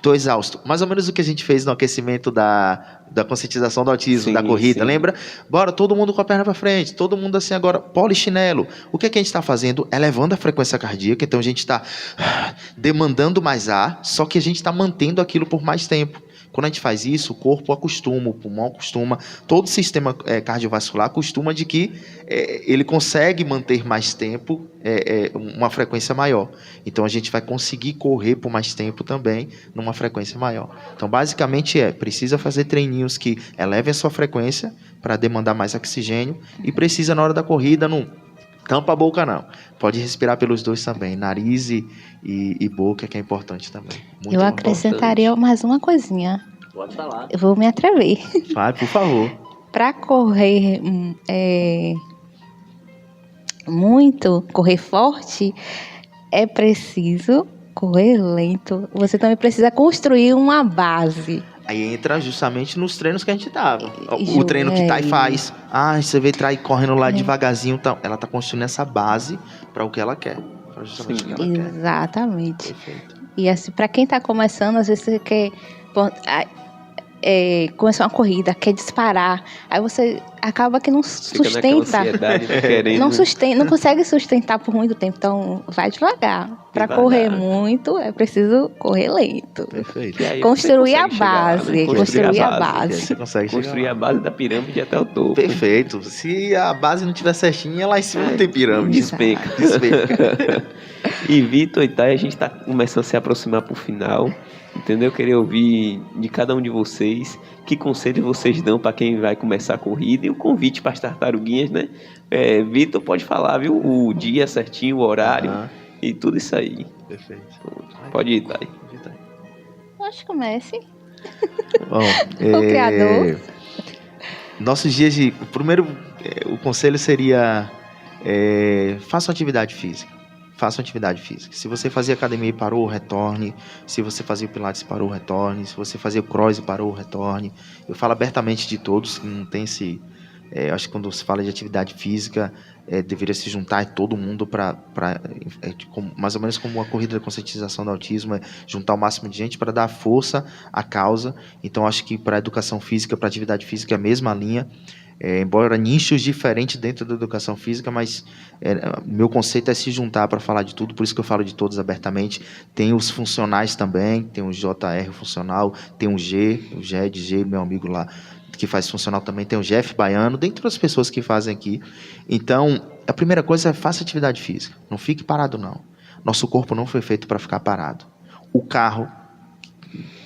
Tô exausto. Mais ou menos o que a gente fez no aquecimento da conscientização do autismo, sim, da corrida, sim. Lembra? Bora, todo mundo com a perna para frente, todo mundo assim agora, polichinelo. O que é que a gente está fazendo? Elevando a frequência cardíaca, então a gente está demandando mais ar, só que a gente está mantendo aquilo por mais tempo. Quando a gente faz isso, o corpo acostuma, o pulmão acostuma, todo o sistema cardiovascular acostuma de que ele consegue manter mais tempo, uma frequência maior. Então, a gente vai conseguir correr por mais tempo também, numa frequência maior. Então, basicamente precisa fazer treininhos que elevem a sua frequência para demandar mais oxigênio e precisa, na hora da corrida, não tampa a boca não. Pode respirar pelos dois também, nariz e boca, que é importante também. Muito Eu acrescentaria mais uma coisinha. Pode falar. Eu vou me atrever. Vai, por favor. Para correr correr forte, é preciso correr lento. Você também precisa construir uma base. Aí entra justamente nos treinos que a gente dava. O treino que Thay faz. Você vê Thay correndo lá devagarzinho. Tá, ela tá construindo essa base para o que ela quer. Pra justamente o que ela quer. Exatamente. Perfeito. E assim, para quem tá começando, às vezes você quer começar uma corrida, quer disparar. Aí você acaba que não sustenta. Ansiedade, querendo... Não consegue sustentar por muito tempo. Então, vai devagar. Para correr muito, é preciso correr lento. Perfeito. Construir a base. Construir a base. Você consegue construir a base da pirâmide até o topo. Perfeito. Se a base não tiver certinha, lá em cima não tem pirâmide. Despenca. E Vitor e Thay, a gente tá começando a se aproximar pro final. Entendeu? Eu queria ouvir de cada um de vocês que conselho vocês dão para quem vai começar a corrida e o convite para as tartaruguinhas, né? Vitor, pode falar, viu? O dia certinho, o horário e tudo isso aí. Perfeito. Pode ir, Thay. Eu acho que comece. Bom, O criador. Nossos dias de... Primeiro, o conselho seria faça uma atividade física. Faça uma atividade física. Se você fazia academia e parou, retorne. Se você fazia o pilates e parou, retorne. Se você fazia o cross e parou, retorne. Eu falo abertamente de todos, não tem esse... acho que quando se fala de atividade física, deveria se juntar todo mundo para mais ou menos como uma corrida de conscientização do autismo, juntar o máximo de gente para dar força à causa. Então, acho que para a educação física, para a atividade física, é a mesma linha. Embora nichos diferentes dentro da educação física, mas meu conceito é se juntar para falar de tudo, por isso que eu falo de todos abertamente. Tem os funcionais também, tem o JR funcional, tem o G, meu amigo lá, que faz funcional também, tem o Jeff Baiano, dentre as pessoas que fazem aqui. Então, a primeira coisa é faça atividade física, não fique parado não. Nosso corpo não foi feito para ficar parado. O carro,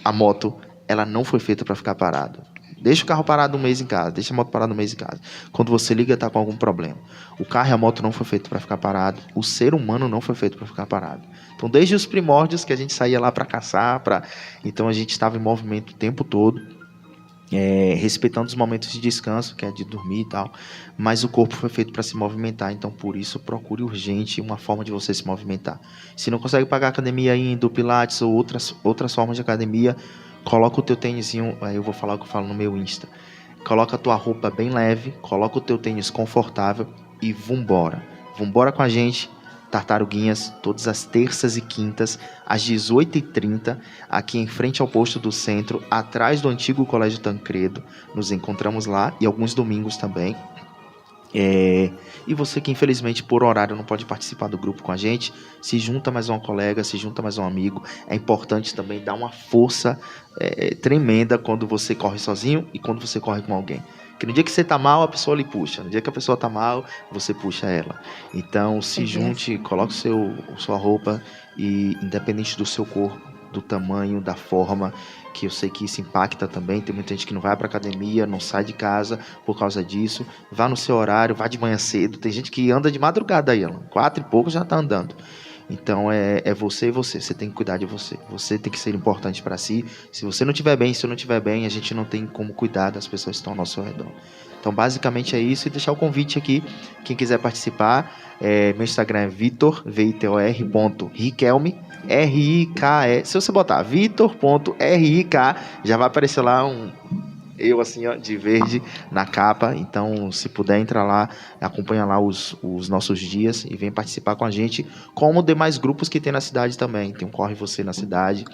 a moto, ela não foi feita para ficar parado. Deixa o carro parado um mês em casa, deixa a moto parada um mês em casa. Quando você liga, está com algum problema. O carro e a moto não foi feito para ficar parado. O ser humano não foi feito para ficar parado. Então, desde os primórdios que a gente saía lá para caçar, então a gente estava em movimento o tempo todo, respeitando os momentos de descanso, que é de dormir e tal. Mas o corpo foi feito para se movimentar. Então, por isso, procure urgente uma forma de você se movimentar. Se não consegue pagar academia indo, pilates ou outras formas de academia, coloca o teu tênisinho, aí eu vou falar o que eu falo no meu Insta. Coloca a tua roupa bem leve, coloca o teu tênis confortável e vambora. Vambora com a gente, Tartaruguinhas, todas as terças e quintas, às 18h30, aqui em frente ao posto do centro, atrás do antigo Colégio Tancredo. Nos encontramos lá e alguns domingos também. E você que infelizmente por horário não pode participar do grupo com a gente, se junta mais uma colega, se junta mais um amigo. É importante também dar uma força tremenda quando você corre sozinho e quando você corre com alguém. Porque no dia que você tá mal, a pessoa lhe puxa. No dia que a pessoa tá mal, você puxa ela. Então se junte, coloque sua roupa e independente do seu corpo, do tamanho, da forma, que eu sei que isso impacta também. Tem muita gente que não vai para academia, não sai de casa por causa disso. Vá no seu horário, vá de manhã cedo. Tem gente que anda de madrugada aí, 4 e pouco já tá andando. Então é você e você. Você tem que cuidar de você. Você tem que ser importante para si. Se você não estiver bem, se eu não estiver bem, a gente não tem como cuidar das pessoas que estão ao nosso redor. Então basicamente é isso. E deixar o convite aqui, quem quiser participar, meu Instagram é vitor.riquelme, R-I-K-E. Se você botar vitor.rik, já vai aparecer lá eu assim, ó, de verde na capa. Então, se puder, entra lá, acompanha lá os nossos dias e vem participar com a gente, como demais grupos que tem na cidade também. Tem um Corre Você na cidade,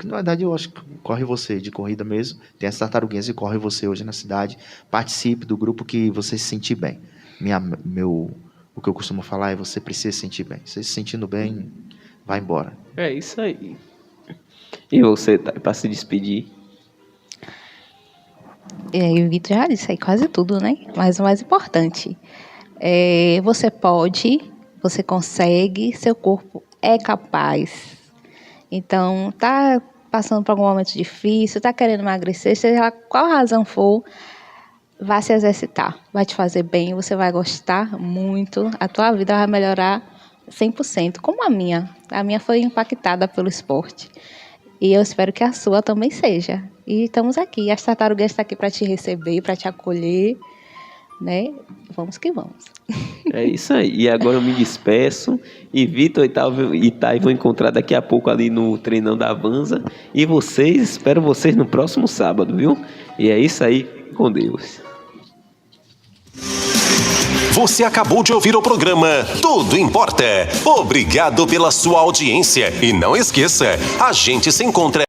na verdade eu acho que Corre Você de corrida mesmo. Tem as Tartaruguinhas e Corre Você hoje na cidade. Participe do grupo que você se sentir bem. O que eu costumo falar é: você precisa se sentir bem. Você se sentindo bem, vai embora. É isso aí. E você, Thay, para se despedir? O Vitor já disse aí quase tudo, né? Mas o mais importante, você pode, você consegue, seu corpo é capaz. Então, tá passando por algum momento difícil, tá querendo emagrecer, seja qual razão for, vá se exercitar. Vai te fazer bem, você vai gostar muito, a tua vida vai melhorar 100%, como a minha. A minha foi impactada pelo esporte. E eu espero que a sua também seja. E estamos aqui, as tartaruguinhas estão aqui para te receber, para te acolher, né? Vamos que vamos. É isso aí. E agora eu me despeço. E Vitor e Thay vão encontrar daqui a pouco ali no treinão da Avanza. E espero vocês no próximo sábado, viu? E é isso aí. Fique com Deus. Você acabou de ouvir o programa Tudo Importa. Obrigado pela sua audiência. E não esqueça, a gente se encontra